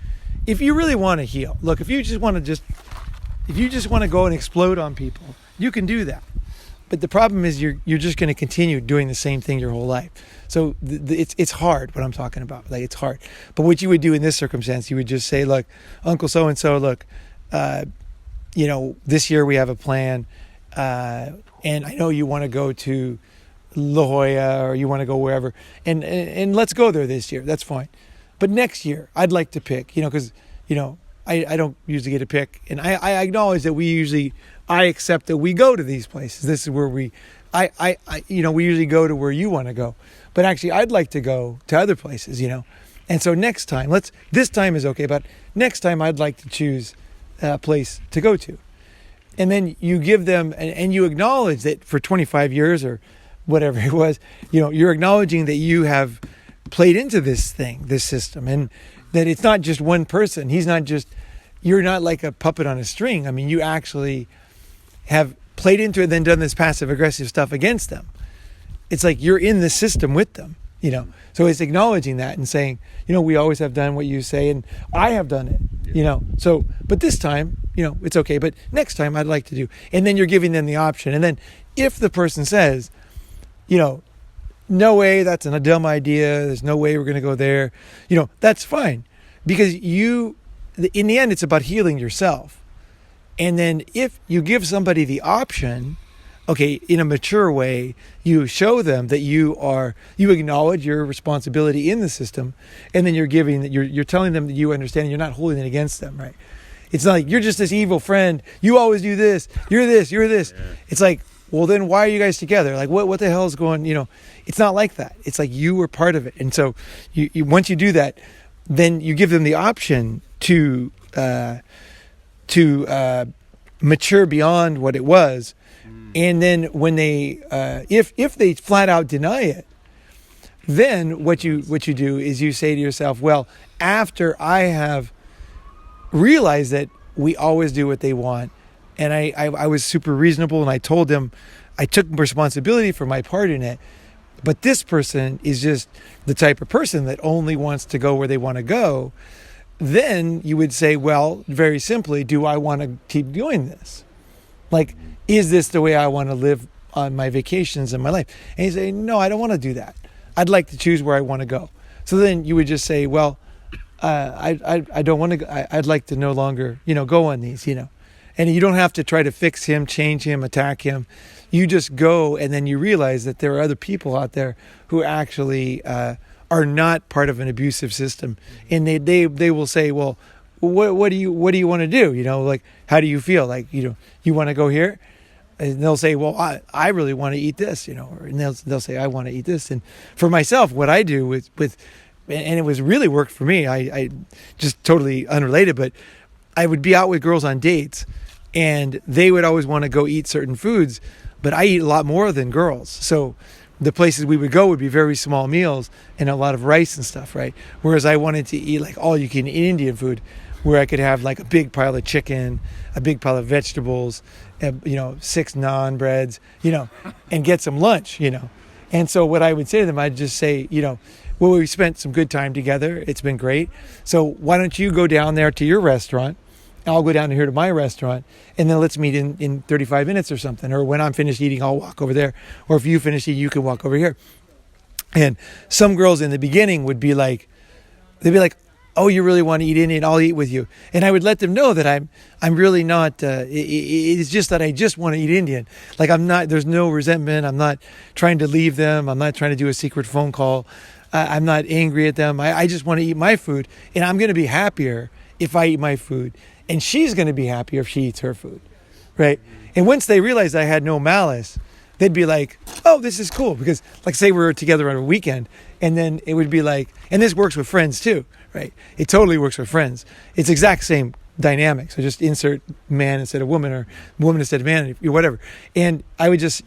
If you really want to heal, look, if you just want to go and explode on people, you can do that. But the problem is you're just going to continue doing the same thing your whole life. So it's hard, what I'm talking about. Like, it's hard. But what you would do in this circumstance, you would just say, look, Uncle so-and-so, look, this year we have a plan, and I know you want to go to La Jolla, or you want to go wherever, and let's go there this year. That's fine. But next year, I'd like to pick, because, I don't usually get to pick. And I acknowledge that I accept that we go to these places. This is where we usually go to where you want to go. But actually, I'd like to go to other places, And so next time, this time is okay, but next time I'd like to choose a place to go to. And then you give them, and you acknowledge that for 25 years or whatever it was, you're acknowledging that you have played into this system, and that it's not just one person. You're not like a puppet on a string. I mean, you actually have played into it, then done this passive aggressive stuff against them. It's like you're in the system with them, So it's acknowledging that and saying, we always have done what you say, and I have done it, So, but this time, it's okay. But next time I'd like to do, and then you're giving them the option. And then if the person says, no way, that's a dumb idea, there's no way we're going to go there, that's fine, because in the end, it's about healing yourself. And then if you give somebody the option, okay, in a mature way, you show them that you acknowledge your responsibility in the system, and then you're telling them that you understand, and you're not holding it against them, right? It's not like you're just this evil friend, you always do this, you're this. Yeah. It's like, well, then why are you guys together? Like, what the hell is going, it's not like that. It's like you were part of it. And so you once you do that, then you give them the option to mature beyond what it was. And then when they, if they flat out deny it, then what you do is you say to yourself, well, after I have realized that we always do what they want, and I was super reasonable, and I told them I took responsibility for my part in it, But this person is just the type of person that only wants to go where they want to go. Then you would say, well, very simply, do I want to keep doing this? Like, is this the way I want to live on my vacations in my life? And you say, no, I don't want to do that. I'd like to choose where I want to go. So then you would just say, well, I don't want to, I'd like to no longer, go on these, And you don't have to try to fix him, change him, attack him. You just go, and then you realize that there are other people out there who actually are not part of an abusive system. And they will say, well, what do you want to do? Like, how do you feel? Like, you want to go here? And they'll say, well, I really want to eat this, and they'll say, I want to eat this. And for myself, what I do with and it was really worked for me. I just totally unrelated, but I would be out with girls on dates, and they would always want to go eat certain foods, but I eat a lot more than girls. So the places we would go would be very small meals and a lot of rice and stuff, right? Whereas I wanted to eat like all you can eat Indian food, where I could have like a big pile of chicken, a big pile of vegetables, 6 naan breads, and get some lunch, And so what I would say to them, I'd just say, well, we spent some good time together. It's been great. So why don't you go down there to your restaurant? I'll go down here to my restaurant, and then let's meet in 35 minutes or something. Or when I'm finished eating, I'll walk over there. Or if you finish eating, you can walk over here. And some girls in the beginning would be like, oh, you really want to eat Indian? I'll eat with you. And I would let them know that I'm really not, it's just that I just want to eat Indian. Like there's no resentment. I'm not trying to leave them. I'm not trying to do a secret phone call. I'm not angry at them. I just want to eat my food, and I'm going to be happier if I eat my food. And she's going to be happier if she eats her food, right? And once they realized I had no malice, they'd be like, oh, this is cool. Because like say we were together on a weekend, and then it would be like, and this works with friends too, right? It totally works with friends. It's exact same dynamic. So just insert man instead of woman, or woman instead of man, or whatever. And I would just,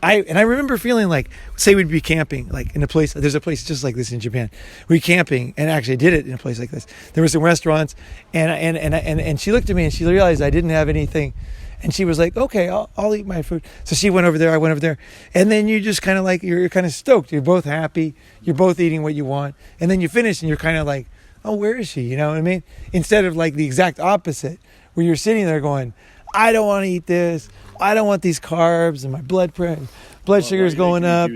I remember feeling like, say we'd be camping, like in a place, there's a place just like this in Japan. We'd camping, and actually I did it in a place like this. There were some restaurants, and she looked at me and she realized I didn't have anything. And she was like, okay, I'll eat my food. So she went over there, I went over there. And then you just kind of like, you're kind of stoked. You're both happy. You're both eating what you want. And then you finish and you're kind of like, oh, where is she? You know what I mean? Instead of like the exact opposite, where you're sitting there going, I don't want to eat this. I don't want these carbs, and my blood sugar is going up.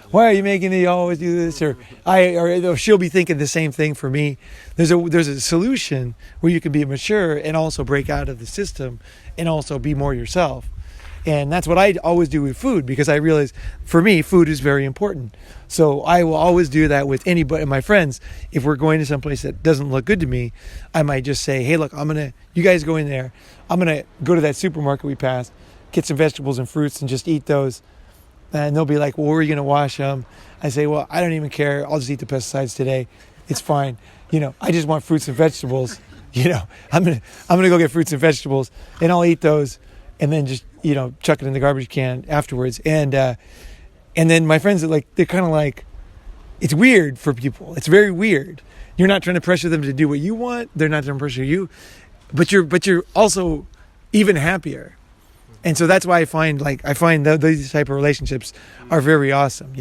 Why are you making me always do this? Or she'll be thinking the same thing for me. There's a solution where you can be mature and also break out of the system and also be more yourself. And that's what I always do with food, because I realize for me, food is very important. So I will always do that with anybody, my friends. If we're going to someplace that doesn't look good to me, I might just say, hey, look, you guys go in there. I'm going to go to that supermarket we passed, get some vegetables and fruits and just eat those. And they'll be like, well, where are you going to wash them? I say, well, I don't even care. I'll just eat the pesticides today. It's fine. I just want fruits and vegetables. I'm going to go get fruits and vegetables, and I'll eat those, and then just, chuck it in the garbage can afterwards. And then my friends are like, they're kind of like, it's weird for people. It's very weird. You're not trying to pressure them to do what you want. They're not trying to pressure you, but you're also even happier. And so that's why I find these type of relationships are very awesome,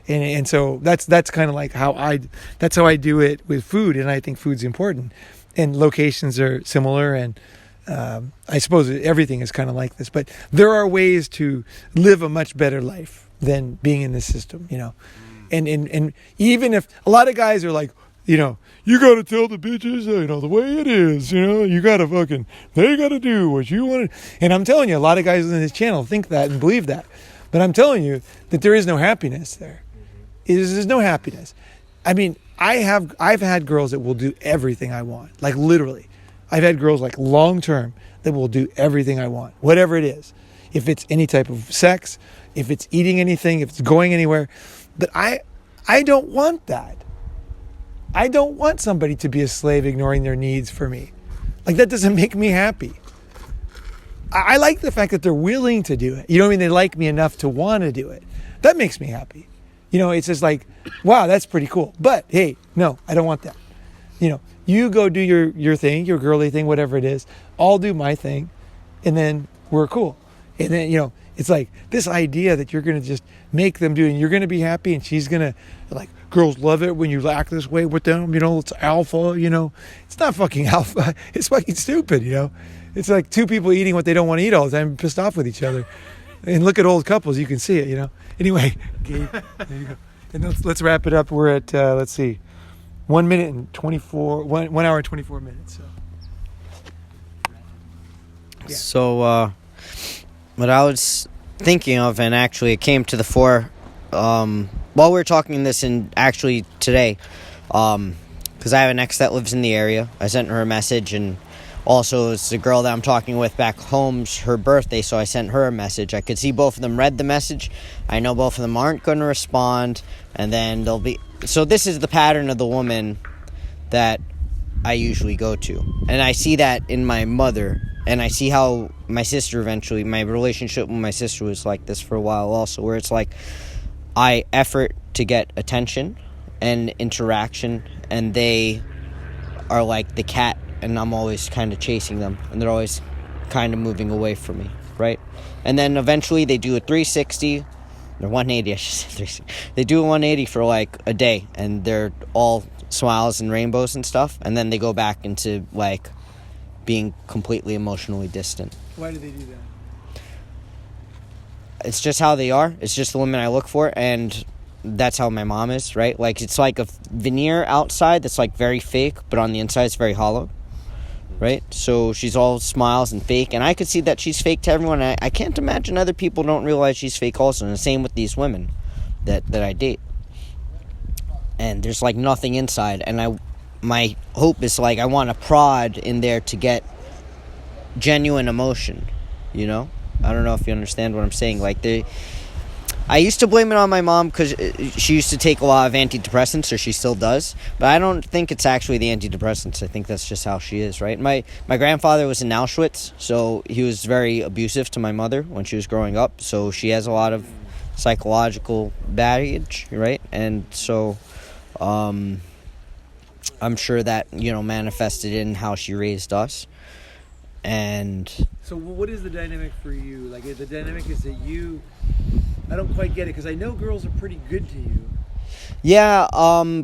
and so that's kind of like how I do it with food. And I think food's important, and locations are similar. And I suppose everything is kind of like this, but there are ways to live a much better life than being in this system, and even if a lot of guys are like, you got to tell the bitches, the way it is, you got to they got to do what you want to. And I'm telling you, a lot of guys on this channel think that and believe that. But I'm telling you that there is no happiness there. There's no happiness. I mean, I've had girls that will do everything I want. Like literally. I've had girls like long term that will do everything I want, whatever it is. If it's any type of sex, if it's eating anything, if it's going anywhere. But I don't want that. I don't want somebody to be a slave ignoring their needs for me. Like, that doesn't make me happy. I like the fact that they're willing to do it. You know what I mean? They like me enough to want to do it. That makes me happy. It's just like, wow, that's pretty cool. But hey, no, I don't want that. You go do your thing, your girly thing, whatever it is. I'll do my thing, and then we're cool. And then, It's like this idea that you're going to just make them do, and you're going to be happy, and she's going to, like, girls love it when you act this way with them, it's alpha, It's not fucking alpha. It's fucking stupid, It's like two people eating what they don't want to eat all the time, pissed off with each other. And look at old couples, you can see it, Anyway, Gabe, there you go. And let's wrap it up. We're at, let's see, 1 minute and 24, 1 hour and 24 minutes. So. So, what I was thinking of, and actually it came to the fore while we were talking this, and actually today, because I have an ex that lives in the area. I sent her a message, and also it's the girl that I'm talking with back home's her birthday, so I sent her a message. I could see both of them read the message. I know both of them aren't going to respond, and then they'll be... So this is the pattern of the woman that I usually go to, and I see that in my mother. And I see how my sister eventually, my relationship with my sister was like this for a while also, where it's like I effort to get attention and interaction, and they are like the cat, and I'm always kind of chasing them, and they're always kind of moving away from me, right? And then eventually they do a 360, or 180, I should say 360. They do a 180 for like a day, and they're all smiles and rainbows and stuff, and then they go back into like being completely emotionally distant. Why do they do that? It's just how they are. It's just the women I look for, and that's how my mom is, right? Like, it's like a veneer outside that's like very fake, but on the inside it's very hollow, right? So she's all smiles and fake, and I could see that she's fake to everyone. I can't imagine other people don't realize she's fake also, and the same with these women that I date. And there's like nothing inside, and my hope is like I want to prod in there to get genuine emotion, I don't know if you understand what I'm saying. Like, I used to blame it on my mom because she used to take a lot of antidepressants, or she still does, but I don't think it's actually the antidepressants. I think that's just how she is, right? My grandfather was in Auschwitz, so he was very abusive to my mother when she was growing up, so she has a lot of psychological baggage, right? And so I'm sure that, manifested in how she raised us. And so what is the dynamic for you? Like, the dynamic is that I don't quite get it, because I know girls are pretty good to you. Yeah,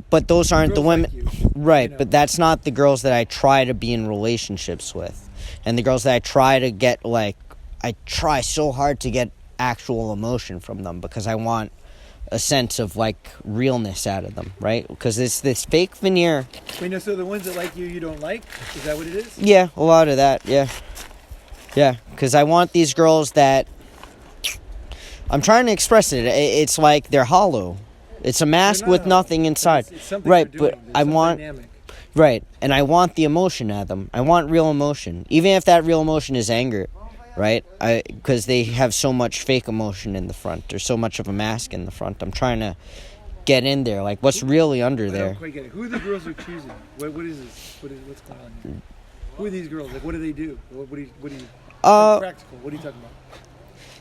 but those aren't the Girls women. like you, Right, but that's not the girls that I try to be in relationships with. And the girls that I try to get, like, I try so hard to get actual emotion from them, because I want a sense of like realness out of them, right? Because it's this fake veneer. Wait, no, so the ones that like you don't like? Is that what it is? Yeah, a lot of that, yeah. Yeah, because I want these girls that... I'm trying to express it. It's like they're hollow. It's a mask with nothing inside. It's something right, you're doing. but There's I some want... dynamic. Right, and I want the emotion out of them. I want real emotion. Even if that real emotion is anger, right? Because they have so much fake emotion in the front. There's so much of a mask in the front. I'm trying to get in there. Like, what's really under I there? don't quite get it. Who are the girls you're choosing? What is this? What's going on here? Who are these girls? Like, what do they do? What do you like, practical? What are you talking about?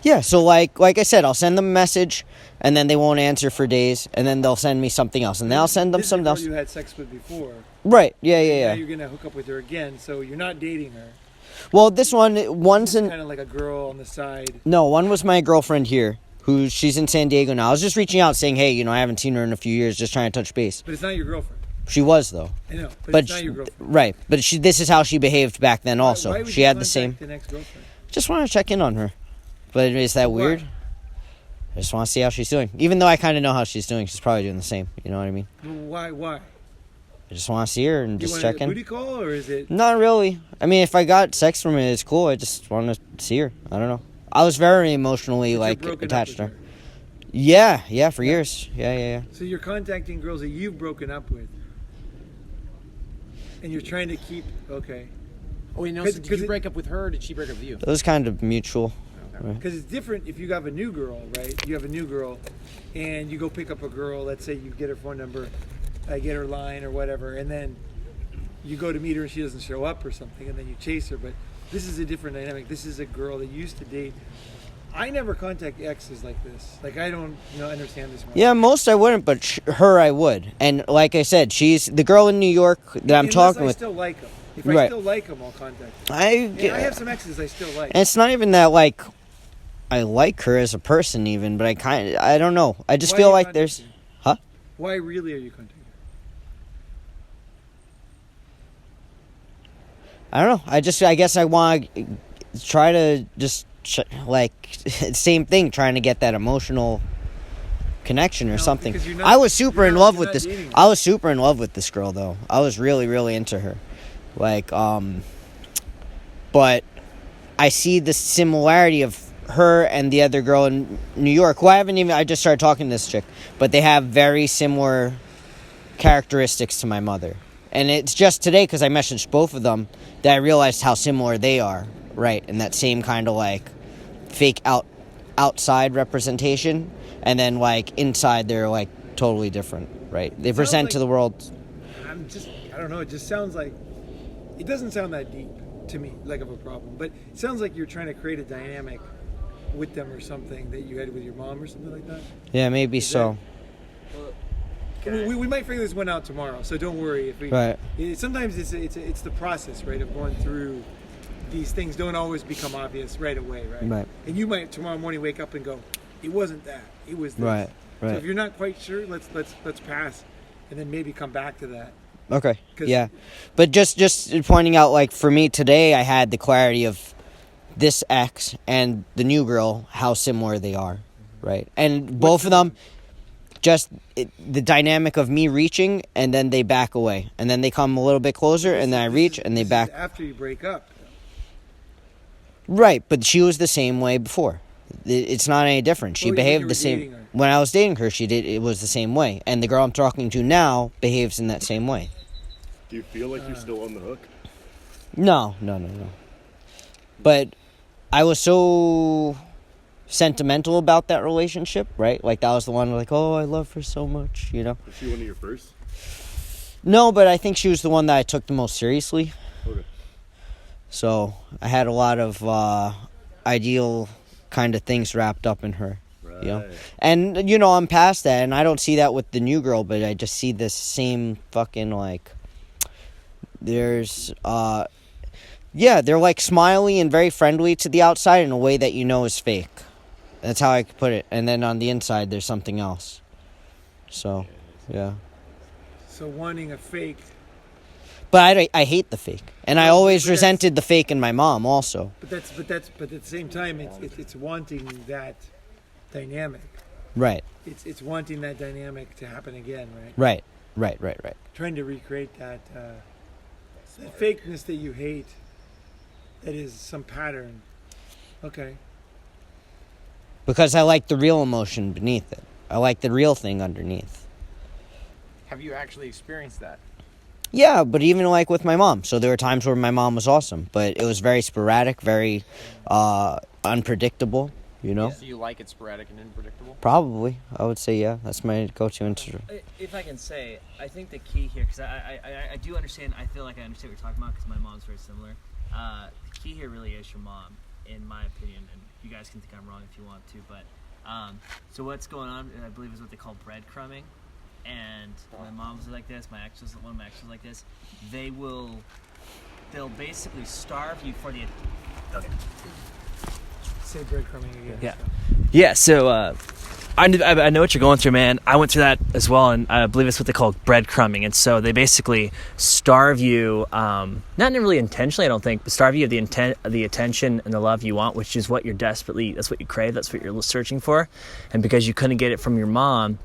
Yeah, so like I said, I'll send them a message, and then they won't answer for days, and then they'll send me something else, and then I'll send them This is something the else. girl you had sex with before. Right, Now yeah. you're going to hook up with her again, so you're not dating her. Well, one's in... kind of like a girl on the side. No, one was my girlfriend here, she's in San Diego now. I was just reaching out saying, hey, I haven't seen her in a few years, just trying to touch base. But it's not your girlfriend. She was, though. I know, but it's not your girlfriend. Right, but this is how she behaved back then also. Why would She you had the same... contact the next girlfriend? Just want to check in on her. But is that weird? I just want to see how she's doing. Even though I kind of know how she's doing, she's probably doing the same. You know what I mean? Well, why? I just want to see her and just check in. A booty call, or is it? Not really. I mean, if I got sex from it, it's cool. I just want to see her. I don't know. I was very emotionally attached to her. Yeah, for years. Yeah. So you're contacting girls that you've broken up with, and you're trying to keep okay. Oh, wait, no, so did you break up with her, or did she break up with you? It was kind of mutual. Because it's different if you have a new girl, right? You have a new girl, and you go pick up a girl. Let's say you get her phone number, get her line or whatever, and then you go to meet her and she doesn't show up or something, and then you chase her. But this is a different dynamic. This is a girl that you used to date. I never contact exes like this. Like, I don't understand this one. Yeah, most I wouldn't, but her I would. And like I said, she's the girl in New York that I'm talking with. I still like them. If I still like them, I'll contact them. I have some exes I still like. And it's not even that, like, I like her as a person even, but I don't know. I just Why feel are you like there's, contacting huh? Why really are you contacting I don't know. I guess I want to try to just same thing, trying to get that emotional connection or No, something. because you're not- I was super you're in not- love you're with not this. dating her. I was super in love with this girl though. I was really, really into her. Like, but I see the similarity of her and the other girl in New York, who I just started talking to this chick, but they have very similar characteristics to my mother. And it's just today, because I messaged both of them, that I realized how similar they are, right? And that same kind of, like, fake outside representation, and then, like, inside they're, like, totally different, right? They present like- to the world. I don't know, it just sounds like, it doesn't sound that deep to me, like of a problem, but it sounds like you're trying to create a dynamic with them or something that you had with your mom or something like that. Yeah, maybe so. We might figure this one out tomorrow, so don't worry. If we, Right. Sometimes it's the process, right, of going through these things. Don't always become obvious right away, right? Right. And you might tomorrow morning wake up and go, it wasn't that, it was this. Right, So right. if you're not quite sure, let's pass, and then maybe come back to that. Okay. 'Cause- Yeah. But just pointing out, like, for me today, I had the clarity of this ex and the new girl, how similar they are, right? And both of them, the dynamic of me reaching, and then they back away. And then they come a little bit closer, and then I reach, and they This is back. after you break up. Right, but she was the same way before. It's not any different. She Well, when you behaved were the same. dating her. When I was dating her, it was the same way. And the girl I'm talking to now behaves in that same way. Do you feel like you're still on the hook? No. But I was so sentimental about that relationship, right? Like, that was the one, like, oh, I love her so much, you know? Was she one of your first? No, but I think she was the one that I took the most seriously. Okay. So I had a lot of ideal kind of things wrapped up in her. Right. You know? And, you know, I'm past that, and I don't see that with the new girl, but I just see this same fucking, like, there's, they're, like, smiley and very friendly to the outside in a way that you know is fake. That's how I could put it. And then on the inside, there's something else. So, yeah. So wanting a fake, But I hate the fake. And I Well, always but that's- resented the fake in my mom also. but at the same time, it's wanting that dynamic. Right, It's wanting that dynamic to happen again, right? right. Trying to recreate that fakeness that you hate. That is some pattern. Okay. Because I like the real emotion beneath it. I like the real thing underneath. Have you actually experienced that? Yeah, but even like with my mom. So there were times where my mom was awesome, but it was very sporadic, very unpredictable, you know? So you like it sporadic and unpredictable? Probably. I would say, yeah. That's my go-to answer. If I can say, I think the key here, because I do understand, I feel like I understand what you're talking about, because my mom's very similar. The key here really is your mom, in my opinion, and you guys can think I'm wrong if you want to, but so what's going on, I believe, is what they call breadcrumbing. And my mom's like this, one of my exes was like this. They'll basically starve you for the. Okay. Say breadcrumbing again. Yeah. Yeah. So I know what you're going through, man. I went through that as well, and I believe it's what they call breadcrumbing. And so they basically starve you, not really intentionally, I don't think, but starve you of the attention and the love you want, which is what that's what you crave, that's what you're searching for. And because you couldn't get it from your mom,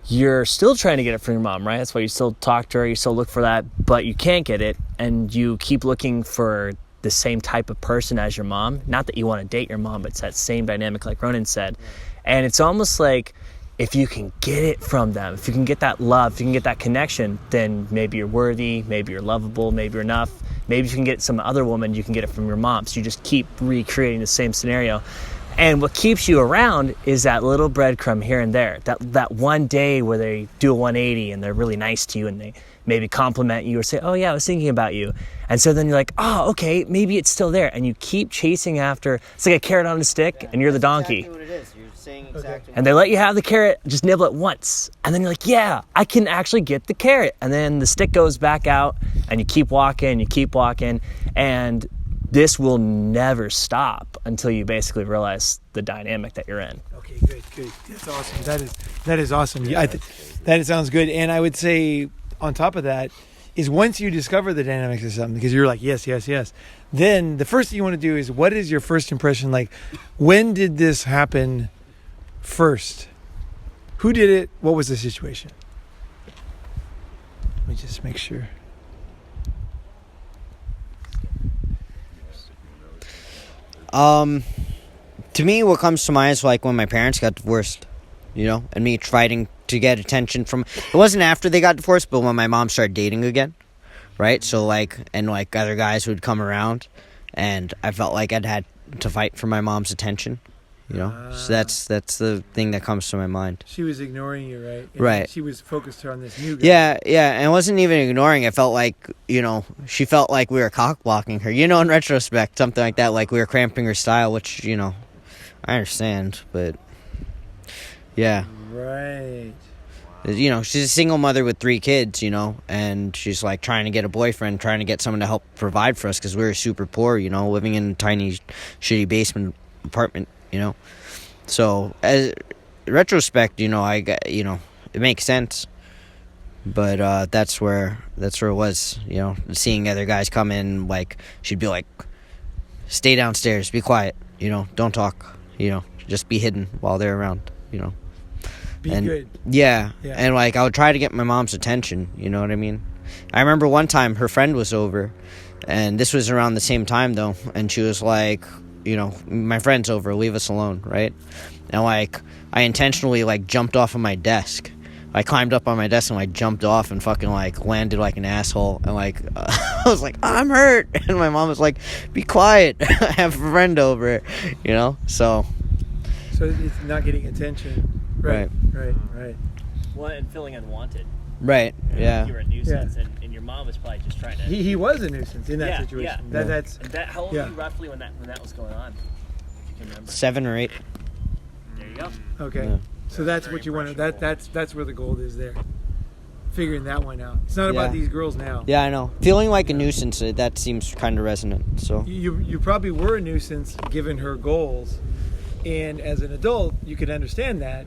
you're still trying to get it from your mom, right? That's why you still talk to her, you still look for that, but you can't get it, and you keep looking for the same type of person as your mom. Not that you want to date your mom, but it's that same dynamic like Ronin said. And it's almost like if you can get it from them, if you can get that love, if you can get that connection, then maybe you're worthy, maybe you're lovable, maybe you're enough. Maybe if you can get some other woman, you can get it from your mom. So you just keep recreating the same scenario. And what keeps you around is that little breadcrumb here and there. That one day where they do a 180 and they're really nice to you and they maybe compliment you or say, oh yeah, I was thinking about you. And so then you're like, oh, okay, maybe it's still there. And you keep chasing after, it's like a carrot on a stick and you're the donkey. Exactly what it is. You're saying exactly And they let you have the carrot, just nibble it once. And then you're like, yeah, I can actually get the carrot. And then the stick goes back out and you keep walking. And this will never stop until you basically realize the dynamic that you're in. Okay, good. That's awesome. That is awesome. Yeah, that sounds good. And I would say on top of that is once you discover the dynamics of something, because you're like, yes, then the first thing you want to do is, what is your first impression? Like, when did this happen first? Who did it? What was the situation? Let me just make sure. To me, what comes to mind is like when my parents got divorced, and me trying to get attention from. It wasn't after they got divorced, but when my mom started dating again, right? So and other guys would come around, and I felt like I'd had to fight for my mom's attention, So that's the thing that comes to my mind. She was ignoring you, right? And right. She was focused on this new guy. Yeah, and it wasn't even ignoring. It felt like, she felt like we were cock blocking her. In retrospect, something like that, like we were cramping her style, which, I understand, but yeah. Right. She's a single mother with 3 kids, and she's like trying to get a boyfriend, trying to get someone to help provide for us because we were super poor, living in a tiny, shitty basement apartment, So, as retrospect, I got, it makes sense, but that's where it was, seeing other guys come in, like she'd be like, "Stay downstairs, be quiet, don't talk, just be hidden while they're around, Be good. Yeah, and I would try to get my mom's attention, you know what I mean? I remember one time her friend was over, and this was around the same time though, and she was like, my friend's over, leave us alone, right? And I intentionally jumped off of my desk. I climbed up on my desk and jumped off and fucking landed like an asshole, and I was like, I'm hurt, and my mom was like, be quiet, I have a friend over, so it's not getting attention. Right. Well, and feeling unwanted. Right. Yeah. You were a nuisance, and your mom was probably just trying to. He was a nuisance in that situation. Yeah. That's. And how old were you roughly when that was going on? If you can remember. 7 or 8. There you go. Okay. Yeah. So that's what you want to. That's where the gold is there. Figuring that one out. It's not about these girls now. Yeah, I know. Feeling like a nuisance, that seems kind of resonant. So you probably were a nuisance given her goals, and as an adult you could understand that,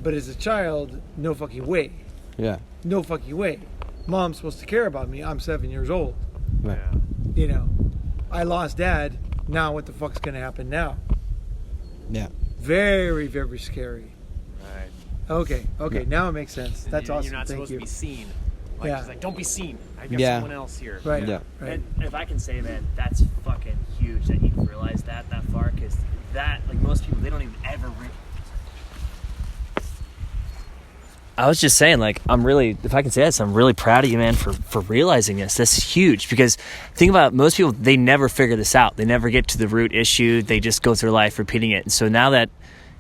but as a child, no fucking way. Yeah. No fucking way. Mom's supposed to care about me. I'm 7 years old. Right. I lost dad. Now what the fuck's gonna happen now? Yeah. Very, very scary. Right. Okay. Now it makes sense. That's awesome. You're not Thank supposed you. to be seen. She's like, don't be seen. I got someone else here. Right. Yeah. Right. And if I can say, man, that's fucking huge that you realize that far, because that, most people, they don't even ever I was just saying, I'm really, if I can say this, I'm really proud of you, man, for realizing this. This is huge, because think about it, most people, they never figure this out. They never get to the root issue. They just go through life repeating it. And so now that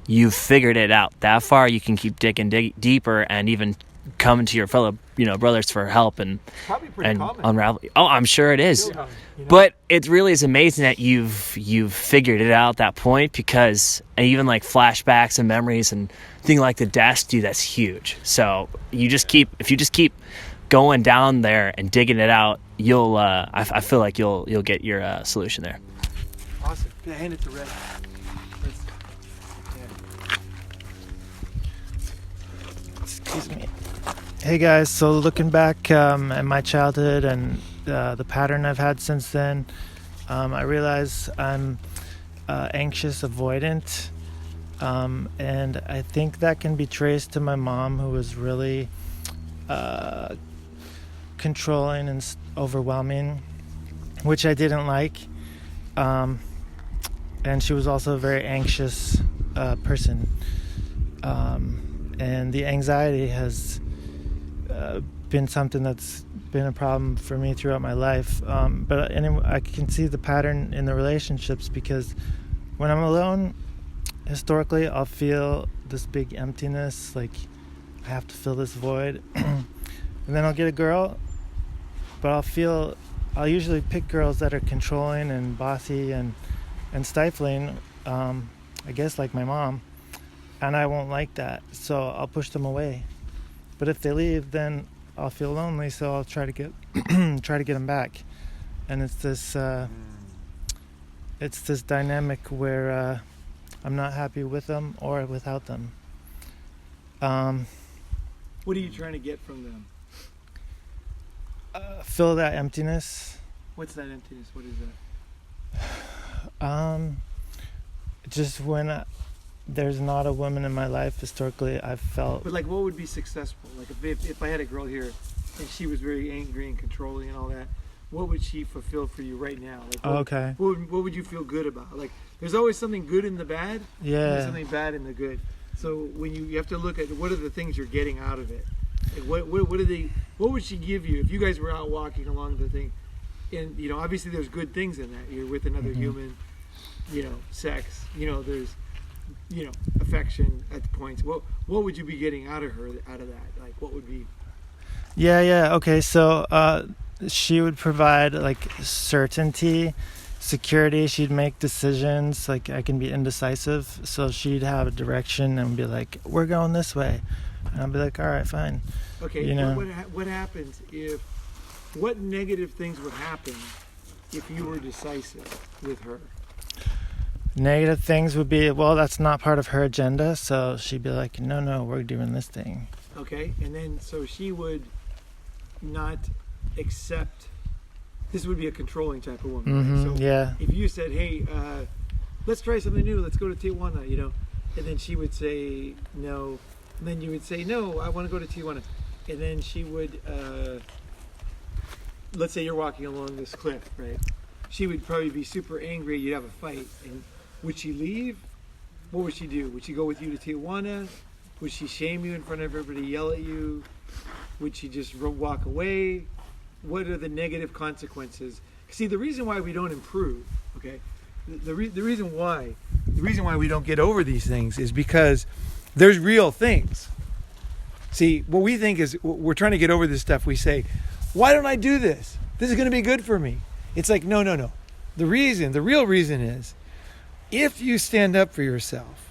you've figured it out that far, you can keep digging deeper and even come to your fellow, brothers for help and common. unravel. Oh, I'm sure it is. Common, But it really is amazing that you've figured it out at that point, because even flashbacks and memories and thing like the desk, dude, that's huge. So if you just keep going down there and digging it out, you'll I feel like you'll get your solution there. Awesome. Hand it to Red. Excuse me. Hey guys, so looking back at my childhood and the pattern I've had since then, I realize I'm anxious avoidant, and I think that can be traced to my mom, who was really controlling and overwhelming, which I didn't like, and she was also a very anxious person, and the anxiety has been something that's been a problem for me throughout my life, but anyway, I can see the pattern in the relationships, because when I'm alone, historically, I'll feel this big emptiness, like I have to fill this void, and then I'll get a girl, but I'll usually pick girls that are controlling and bossy and stifling, I guess like my mom, and I won't like that, so I'll push them away. But if they leave, then I'll feel lonely, so I'll try to get them back. And it's this it's this dynamic where I'm not happy with them or without them. What are you trying to get from them? Fill that emptiness. What's that emptiness? What is that? Just when there's not a woman in my life, historically, I've felt. But like, what would be successful? Like, if I had a girl here and she was very angry and controlling and all that, what would she fulfill for you right now? Like, Okay. What would you feel good about? Like, there's always something good in the bad. And Yeah. there's something bad in the good. So when you have to look at what are the things you're getting out of it. Like, what are they? What would she give you if you guys were out walking along the thing? And you know, obviously there's good things in that. You're with another human. You know, sex. You know, there's, you know, affection at the points. What would you be getting out of her, out of that? Like, what would be? Yeah. Okay. So she would provide like certainty, security. She'd make decisions. Like, I can be indecisive, so she'd have a direction and be like, "We're going this way," and I'd be like, "All right, fine." Okay. You know. What happens if? What negative things would happen if you were decisive with her? Negative things would be, well, that's not part of her agenda, so she'd be like, no, we're doing this thing. Okay, and then so she would not accept. This would be a controlling type of woman. Right? So Yeah. if you said, "Hey, let's try something new. Let's go to Tijuana," you know, and then she would say no, and then you would say, "No, I want to go to Tijuana," and then she would. Let's say you're walking along this cliff, right? She would probably be super angry. You'd have a fight, and would she leave? What would she do? Would she go with you to Tijuana? Would she shame you in front of everybody, yell at you? Would she just walk away? What are the negative consequences? See, the reason why we don't improve, okay, the reason why we don't get over these things is because there's real things. See, what we think is we're trying to get over this stuff. We say, why don't I do this? This is going to be good for me. It's like, no. The real reason is if you stand up for yourself,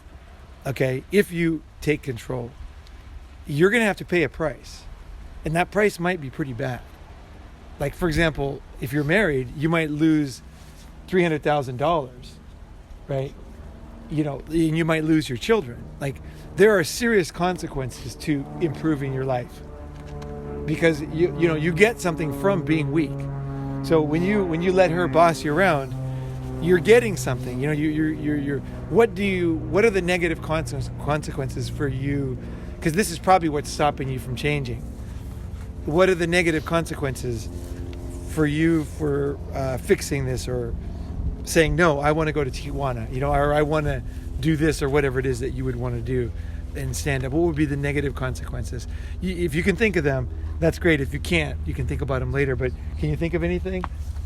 okay, if you take control, you're going to have to pay a price. And that price might be pretty bad. Like, for example, if you're married, you might lose $300,000, right? You know, and you might lose your children. Like, there are serious consequences to improving your life because you get something from being weak. So when you let her boss you around, you're getting something. You know, you're what are the negative consequences for you? Because this is probably what's stopping you from changing. What are the negative consequences for you for fixing this or saying, no, I want to go to Tijuana, you know, or I want to do this or whatever it is that you would want to do and stand up? What would be the negative consequences? If you can think of them, that's great. If you can't, you can think about them later. But can you think of anything?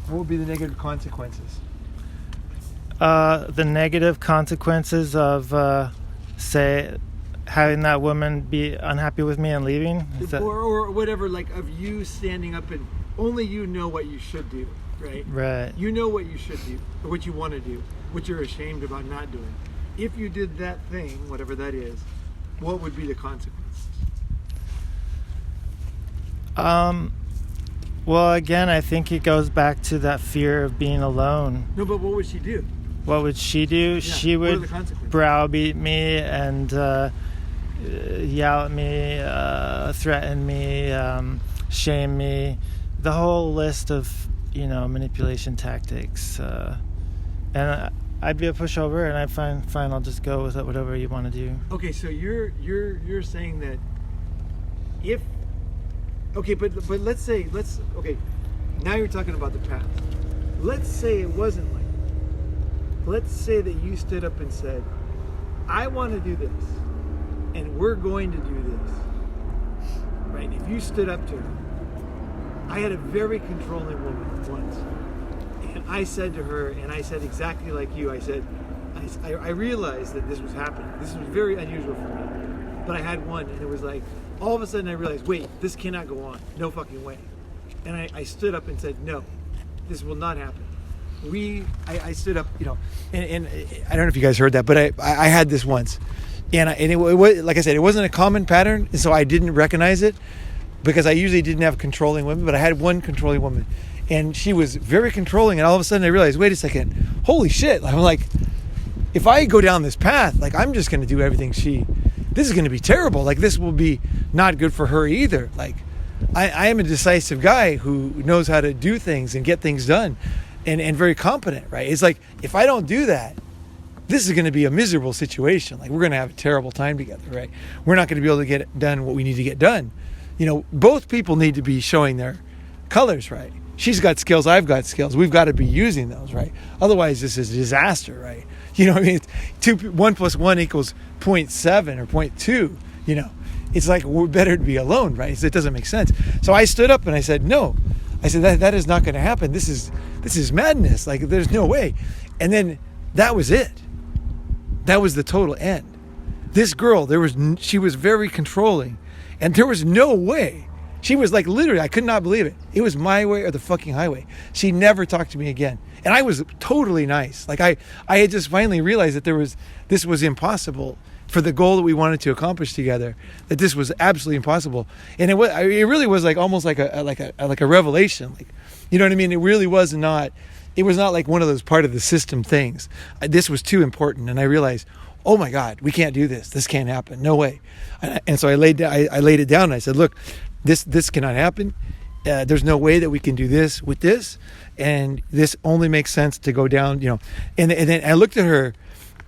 What would be the negative consequences? The negative consequences of, say, having that woman be unhappy with me and leaving? Or whatever, like of you standing up and only you know what you should do, right? Right. You know what you should do, or what you want to do, what you're ashamed about not doing. If you did that thing, whatever that is, what would be the consequences? Well, again, I think it goes back to that fear of being alone. No, but what would she do? What would she do? Yeah, She what are would the consequences? browbeat me and yell at me, threaten me, shame me, the whole list of, manipulation tactics. And I'd be a pushover, and I'd fine, I'll just go with it, whatever you want to do. Okay, so you're saying that if but let's say now you're talking about the past. Let's say it wasn't like that. Let's say that you stood up and said, I want to do this, and we're going to do this. Right? If you stood up to her, I had a very controlling woman once, and I said to her, and I said exactly like you. I said, I realized that this was happening. This was very unusual for me, but I had one, and it was like all of a sudden I realized, wait, this cannot go on. No fucking way. And I stood up and said, no, this will not happen. I stood up, and I don't know if you guys heard that, but I had this once, and it was, like I said, it wasn't a common pattern, and so I didn't recognize it because I usually didn't have controlling women, but I had one controlling woman, and she was very controlling. And all of a sudden I realized, wait a second, holy shit. I'm like, if I go down this path, like I'm just going to do everything this is going to be terrible. Like this will be not good for her either. Like I am a decisive guy who knows how to do things and get things done and very competent, right? It's like, if I don't do that, this is going to be a miserable situation. Like we're going to have a terrible time together, right? We're not going to be able to get done what we need to get done. You know, both people need to be showing their colors, right? She's got skills, I've got skills. We've got to be using those, right? Otherwise, this is a disaster, right? You know what I mean? 1 + 1 = 0.7 or 0.2, you know. It's like, we're better to be alone, right? So it doesn't make sense. So I stood up and I said, no. I said, that is not going to happen. This is madness. Like, there's no way. And then that was it. That was the total end. This girl, she was very controlling, and there was no way. She was like, literally, I could not believe it. It was my way or the fucking highway. She never talked to me again. And I was totally nice. Like I had just finally realized that this was impossible for the goal that we wanted to accomplish together, that this was absolutely impossible. And it really was like almost like a revelation. Like, you know what I mean? It really was not, it was not like one of those part of the system things. This was too important. And I realized, oh my God, we can't do this. This can't happen. No way. And so I laid it down and I said, look, this cannot happen. There's no way that we can do this with this. And this only makes sense to go down, you know. And then I looked at her,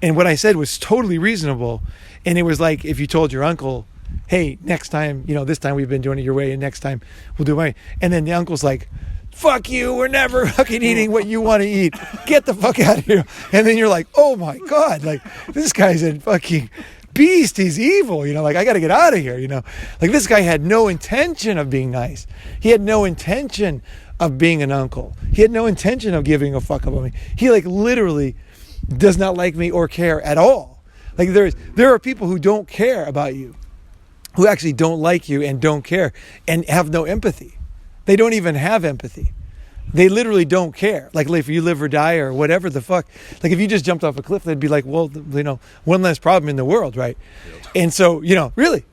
and what I said was totally reasonable. And it was like if you told your uncle, hey, next time, you know, this time we've been doing it your way, and next time we'll do it my way. And then the uncle's like, fuck you, we're never fucking eating what you want to eat. Get the fuck out of here. And then you're like, oh my God, like this guy's a fucking beast. He's evil, you know, like I got to get out of here, you know. Like this guy had no intention of being nice. He had no intention of being an uncle. He had no intention of giving a fuck about me. He like literally does not like me or care at all. Like there are people who don't care about you, who actually don't like you and don't care and have no empathy. They don't even have empathy. They literally don't care. Like if you live or die or whatever the fuck. Like if you just jumped off a cliff, they'd be like, well, you know, one less problem in the world, right? Yep. And so, you know, really,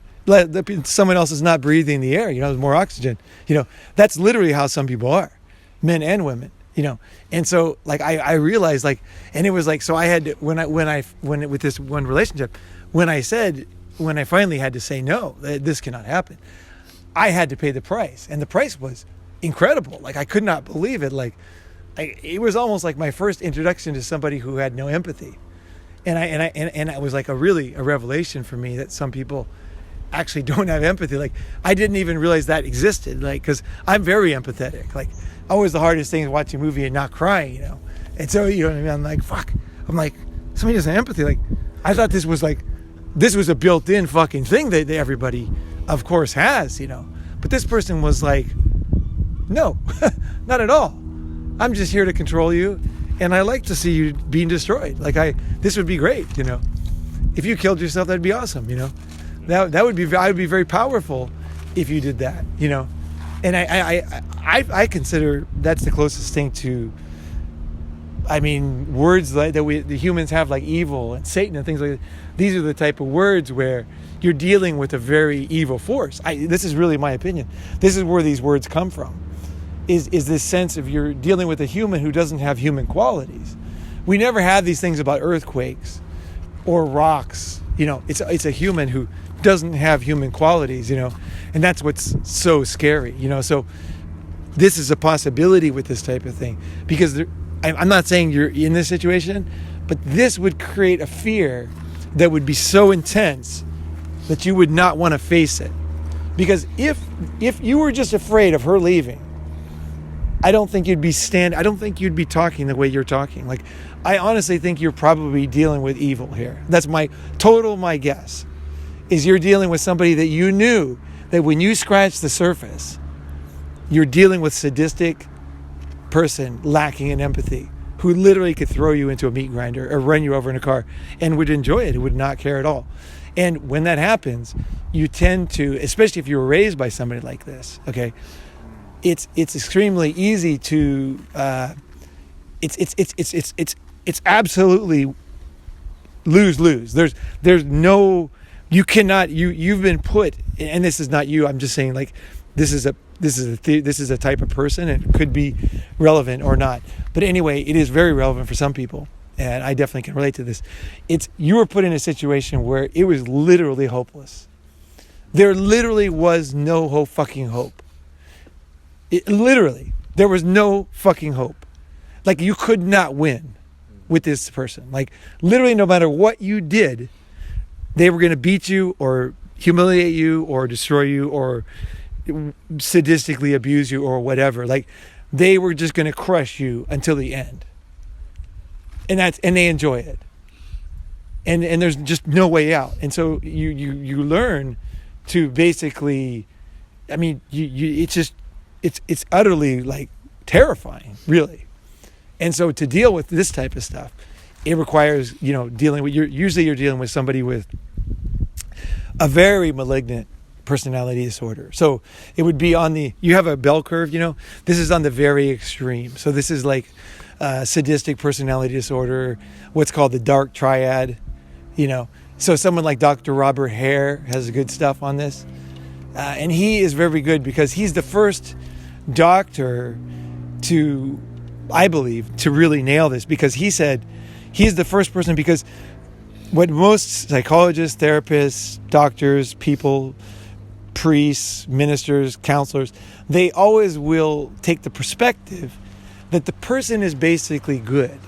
someone else is not breathing the air, you know, there's more oxygen. You know, that's literally how some people are, men and women, you know. And so like I realized like, and it was like, so I had to, when with this one relationship, when I finally had to say no, this cannot happen, I had to pay the price, and the price was incredible. Like I could not believe it. Like it was almost like my first introduction to somebody who had no empathy, and it was like a revelation for me that some people actually don't have empathy. Like I didn't even realize that existed. Like because I'm very empathetic. Like always the hardest thing is watching a movie and not crying, you know. And so you know what I mean. I'm like fuck. I'm like somebody doesn't have empathy. Like I thought this was a built-in fucking thing that everybody of course has, you know. But this person was like, no, not at all. I'm just here to control you, and I like to see you being destroyed. Like this would be great, you know. If you killed yourself, that'd be awesome, you know. That would be, I would be very powerful if you did that, you know. And I consider that's the closest thing to, I mean, words like that the humans have, like evil and Satan and things like that. These are the type of words where you're dealing with a very evil force. This is really my opinion. This is where these words come from. Is this sense of you're dealing with a human who doesn't have human qualities. We never have these things about earthquakes or rocks. You know, it's a human who doesn't have human qualities, you know, and that's what's so scary, you know. So this is a possibility with this type of thing, because I'm not saying you're in this situation, but this would create a fear that would be so intense that you would not want to face it. Because if you were just afraid of her leaving, I don't think you'd be talking the way you're talking. Like, I honestly think you're probably dealing with evil here. That's my guess, is you're dealing with somebody that you knew that when you scratch the surface, you're dealing with sadistic person lacking in empathy, who literally could throw you into a meat grinder or run you over in a car and would enjoy it. It would not care at all. And when that happens, you tend to, especially if you were raised by somebody like this, okay, it's extremely easy to it's absolutely lose. There's no, you cannot, you've been put, and this is not you, I'm just saying, like, this is this is a type of person, and it could be relevant or not. But anyway, it is very relevant for some people, and I definitely can relate to this. You were put in a situation where it was literally hopeless. There literally was no fucking hope. There was no fucking hope. Like, you could not win with this person. Like, literally, no matter what you did, they were going to beat you or humiliate you or destroy you or sadistically abuse you or whatever. Like, they were just going to crush you until the end. And they enjoy it. And there's just no way out. And so you learn to basically, I mean, it's utterly like terrifying, really. And so to deal with this type of stuff, it requires, dealing with, usually you're dealing with somebody with a very malignant personality disorder. So it would be you have a bell curve, this is on the very extreme. So this is like sadistic personality disorder, what's called the dark triad, So someone like Dr. Robert Hare has good stuff on this. And he is very good because he's the first doctor I believe, to really nail this, because he said he's the first person, because what most psychologists, therapists, doctors, people, priests, ministers, counselors, they always will take the perspective that the person is basically good.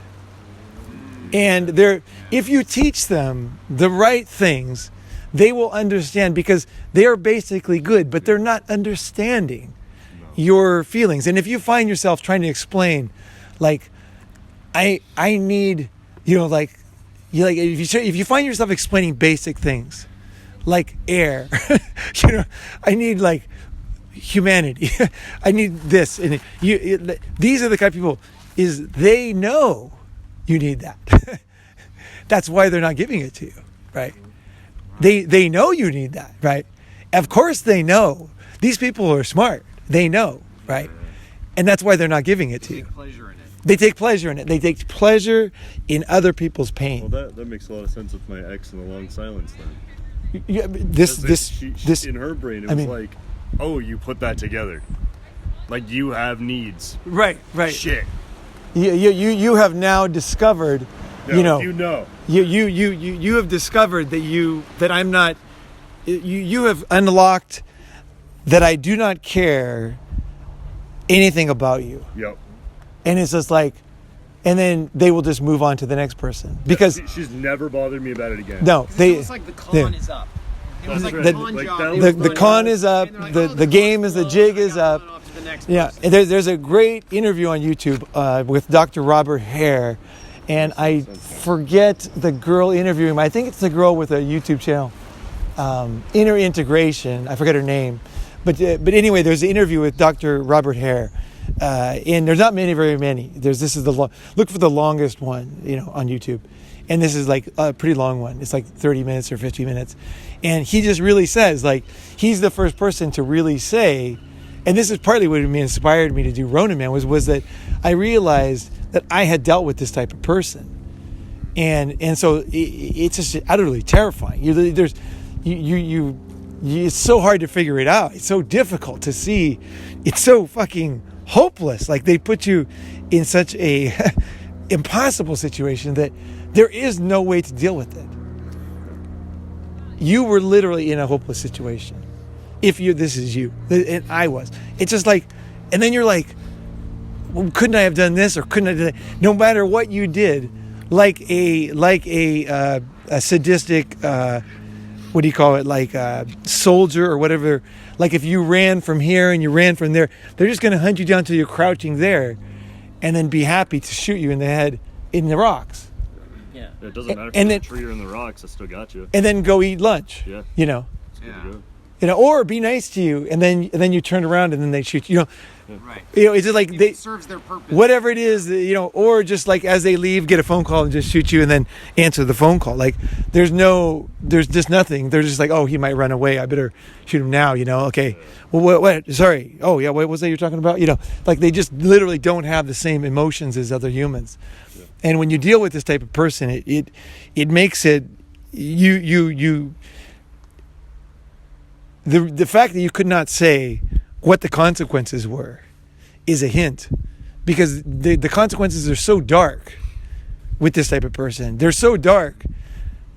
And if you teach them the right things, they will understand, because they are basically good, but they're not understanding your feelings. And if you find yourself trying to explain, like, I need, if you find yourself explaining basic things, like air, I need like humanity, I need this, and these are the kind of people they know you need that. That's why they're not giving it to you, right? They know you need that, right? Of course they know. These people are smart. They know, right? And that's why they're not giving it to you. They take pleasure in it. They take pleasure in other people's pain. Well, that makes a lot of sense with my ex in the long silence then. Yeah, this in her brain, it was like, oh, you put that together. Like, you have needs. Right. Shit. You have now discovered, You have discovered that I'm not, you have unlocked that I do not care anything about you. Yep. And it's just like, and then they will just move on to the next person, because she's never bothered me about it again. No, it's like the con is up. It was like the con job. The con is up. The game is, the jig is up. Yeah, and there's a great interview on YouTube with Dr. Robert Hare, and I forget the girl interviewing him. I think it's the girl with a YouTube channel, Inner Integration. I forget her name, but anyway, there's an interview with Dr. Robert Hare, and there's not very many. Look for the longest one, on YouTube, and this is like a pretty long one. It's like 30 minutes or 50 minutes, and he just really says, like, he's the first person to really say. And this is partly what inspired me to do Ronin Man, was that I realized that I had dealt with this type of person, and so it's just utterly terrifying. It's so hard to figure it out. It's so difficult to see. It's so fucking hopeless. Like, they put you in such a impossible situation that there is no way to deal with it. You were literally in a hopeless situation. This is you, and I was. It's just like, and then you're like, well, couldn't I have done this, or couldn't I do that? No matter what you did, like a sadistic, what do you call it? Like a soldier or whatever. Like, if you ran from here and you ran from there, they're just going to hunt you down till you're crouching there, and then be happy to shoot you in the head in the rocks. Yeah. It doesn't matter if you're in the tree or in the rocks. I still got you. And then go eat lunch. Yeah. It's or be nice to you, and then you turn around and then they shoot you. Right. It's just like it serves their purpose. Whatever it is, or just like as they leave, get a phone call and just shoot you, and then answer the phone call. Like, there's just nothing. They're just like, oh, he might run away. I better shoot him now. Okay. Well, what? Sorry. Oh, yeah. What was that you're talking about? Like, they just literally don't have the same emotions as other humans. Yeah. And when you deal with this type of person, it makes it the fact that you could not say what the consequences were is a hint, because the consequences are so dark with this type of person. They're so dark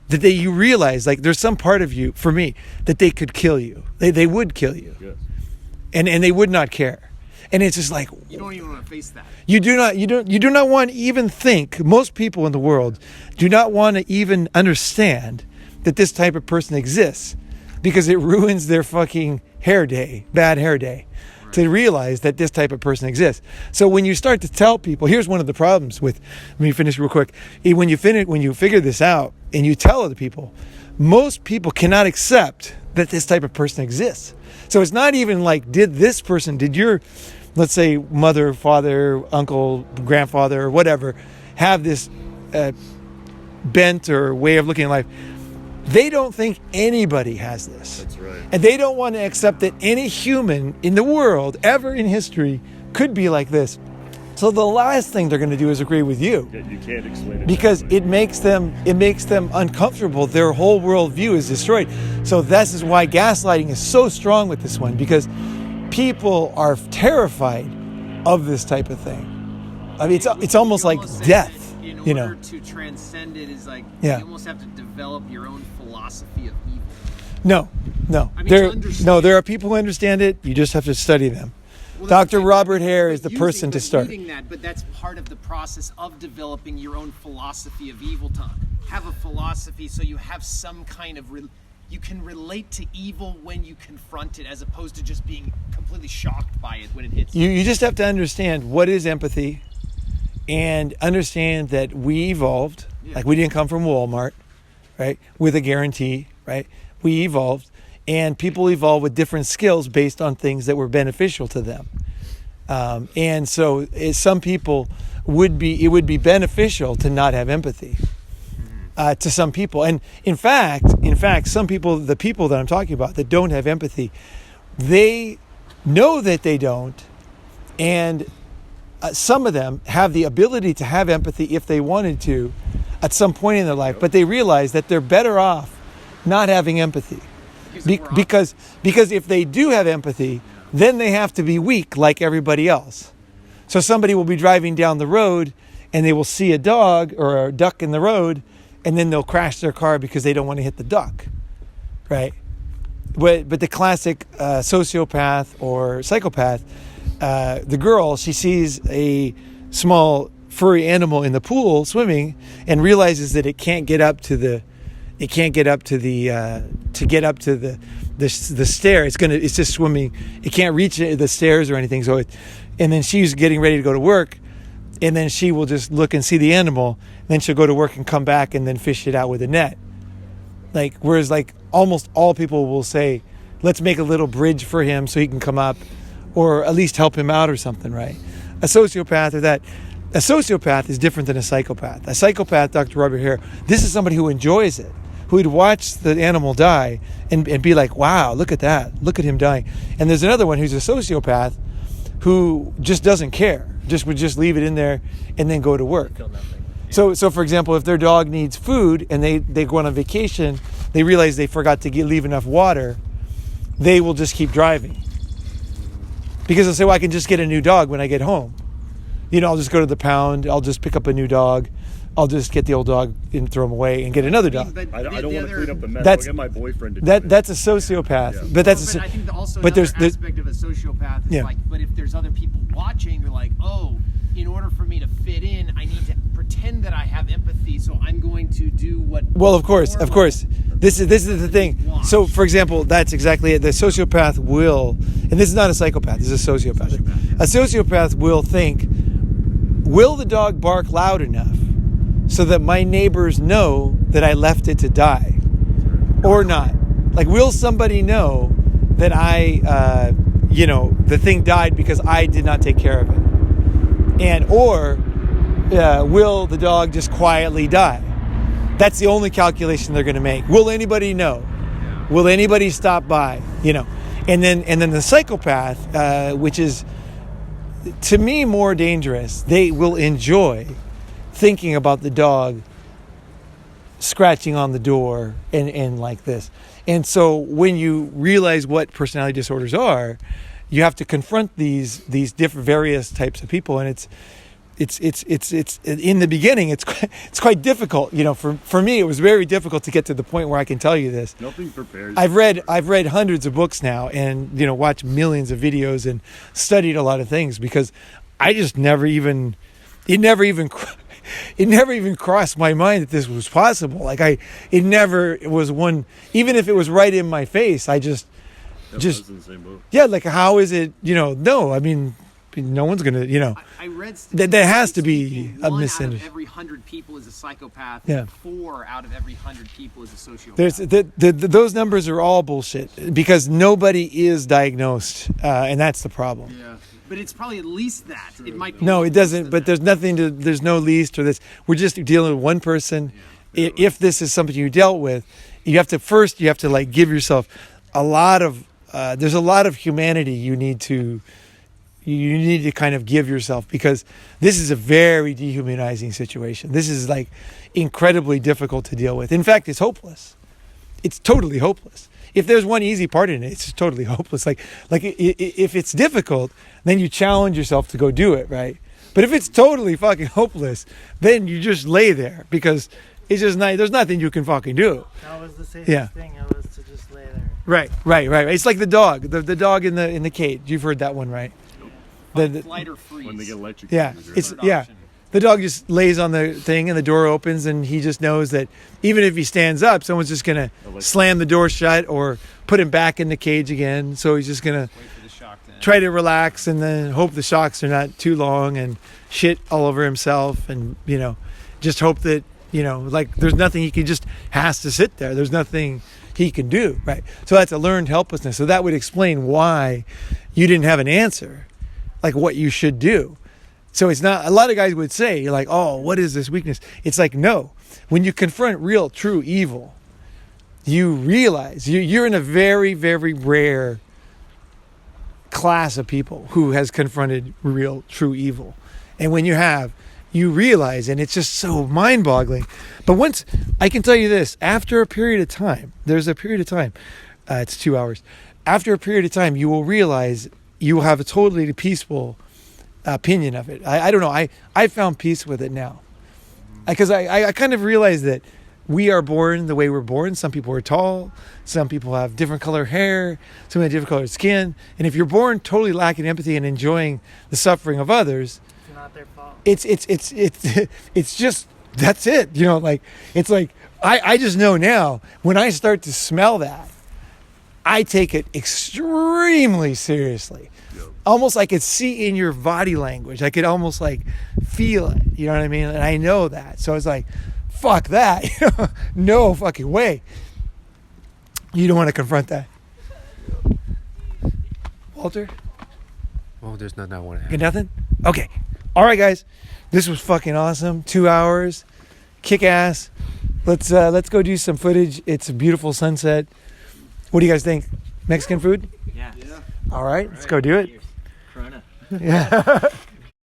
that you realize, like, there's some part of you, for me, that they could kill you. They would kill you. Yes. And they would not care. And it's just like, You don't even want to face that. you do not want to even think, most people in the world do not want to even understand that this type of person exists, because it ruins their fucking bad hair day, to realize that this type of person exists. So when you start to tell people, here's one of the problems with, let me finish real quick. When you figure this out and you tell other people, most people cannot accept that this type of person exists. So it's not even like, did your, let's say, mother, father, uncle, grandfather, or whatever, have this bent or way of looking at life? They don't think anybody has this. That's right. And they don't want to accept that any human in the world, ever in history, could be like this. So the last thing they're going to do is agree with you. You can't explain it. Because it makes them uncomfortable. Their whole worldview is destroyed. So this is why gaslighting is so strong with this one, because people are terrified of this type of thing. I mean, it's almost like death. In order to transcend it is like, you almost have to develop your own philosophy of evil. No. I mean, There are people who understand it. You just have to study them. Well, Dr. Robert Hare is the person to start. But that's part of the process of developing your own philosophy of evil. To have a philosophy, so you have some kind of you can relate to evil when you confront it, as opposed to just being completely shocked by it when it hits you. You just have to understand what is empathy, and understand that we evolved. Like, we didn't come from Walmart, right, with a guarantee, right? We evolved, and people evolve with different skills based on things that were beneficial to them. And so some people it would be beneficial to not have empathy to some people. And in fact, some people, the people that I'm talking about that don't have empathy, they know that they don't, and some of them have the ability to have empathy if they wanted to at some point in their life, but they realize that they're better off not having empathy. Because if they do have empathy, then they have to be weak like everybody else. So somebody will be driving down the road and they will see a dog or a duck in the road, and then they'll crash their car because they don't want to hit the duck, right? But the classic sociopath or psychopath, the girl, she sees a small furry animal in the pool swimming and realizes that it can't get up to the stair. It's just swimming. It can't reach the stairs or anything. And then she's getting ready to go to work, and then she will just look and see the animal. And then she'll go to work and come back and then fish it out with a net. Whereas almost all people will say, let's make a little bridge for him so he can come up, or at least help him out or something, right? A sociopath is different than a psychopath. A psychopath, Dr. Robert Hare, this is somebody who enjoys it, who would watch the animal die and be like, wow, look at that. Look at him dying. And there's another one who's a sociopath who just doesn't care, would just leave it in there and then go to work. So for example, if their dog needs food and they go on a vacation, they realize they forgot to leave enough water, they will just keep driving. Because they'll say, well, I can just get a new dog when I get home. I'll just go to the pound, I'll just pick up a new dog, I'll just get the old dog and throw him away and get another dog. I don't want to clean up the mess. I'll get my boyfriend to do it. That's a sociopath. Yeah. But I think also another aspect of a sociopath is but if there's other people watching, they're like, oh, in order for me to fit in, I need to pretend that I have empathy, so I'm going to do what... Well, of course. This is the thing. So, for example, that's exactly it. The sociopath will, and this is not a psychopath, this is a sociopath. A sociopath will think, will the dog bark loud enough so that my neighbors know that I left it to die or not? Will somebody know that the thing died because I did not take care of it? Or will the dog just quietly die? That's the only calculation they're going to make. Will anybody know? Will anybody stop by? And then the psychopath, which is to me more dangerous, they will enjoy thinking about the dog scratching on the door and like this. And so when you realize what personality disorders are, you have to confront these different various types of people, and it's in the beginning it's quite difficult. For me, it was very difficult to get to the point where I can tell you this. Nothing prepares. I've read hundreds of books now, and watched millions of videos and studied a lot of things, because I just it never even crossed my mind that this was possible. Like it never was one, even if it was right in my face. I just in the same boat. Yeah, like how is it? No, I mean, no one's gonna. I read that has to be a misunderstanding. 1 out of misunderstanding. every 100 people is a psychopath. Yeah. And 4 out of every 100 people is a sociopath. Those numbers are all bullshit, because nobody is diagnosed, and that's the problem. Yeah. But it's probably at least that. It might be No, more it doesn't. But that. there's no least or this. We're just dealing with one person. Yeah. If this is something you dealt with, you have to like give yourself a lot of. There's a lot of humanity you need to kind of give yourself, because this is a very dehumanizing situation. This is like incredibly difficult to deal with. In fact, it's hopeless. It's totally hopeless. If there's one easy part in it, it's just totally hopeless. Like if it's difficult, then you challenge yourself to go do it, right? But if it's totally fucking hopeless, then you just lay there, because it's just not. There's nothing you can fucking do. That was the safest thing. It was to just lay there. Right. It's like the dog, the dog in the cage. You've heard that one, right? Flight or freeze. When they get electrocuted. Yeah, the dog just lays on the thing, and the door opens, and he just knows that even if he stands up, someone's just gonna slam the door shut or put him back in the cage again. So he's just gonna Wait for the shock to end. try to relax, and then hope the shocks are not too long, and shit all over himself, and just hope that like there's nothing he can, just has to sit there. There's nothing he can do, right? So that's a learned helplessness. So that would explain why you didn't have an answer, like what you should do. So it's not, a lot of guys would say, you're like, oh, what is this weakness? It's like, no. When you confront real, true evil, you realize you're in a very, very rare class of people who has confronted real, true evil. And when you realize, and it's just so mind-boggling. But once, I can tell you this, after a period of time, there's a period of time, it's 2 hours. After a period of time, you will realize you will have a totally peaceful opinion of it. I don't know. I found peace with it now, because I kind of realized that we are born the way we're born. Some people are tall. Some people have different color hair. Some have different colored skin. And if you're born totally lacking empathy and enjoying the suffering of others, It's not their fault. it's just, that's it. It's like I just know now, when I start to smell that, I take it extremely seriously. Almost I could see in your body language. I could almost like feel it. You know what I mean? And I know that. So it's like, fuck that. No fucking way. You don't want to confront that. Walter? Oh, there's nothing I want to Got nothing? Okay. All right, guys. This was fucking awesome. 2 hours. Kick ass. Let's go do some footage. It's a beautiful sunset. What do you guys think? Mexican food? Yeah. All right. Let's go do it. Corona. Yeah.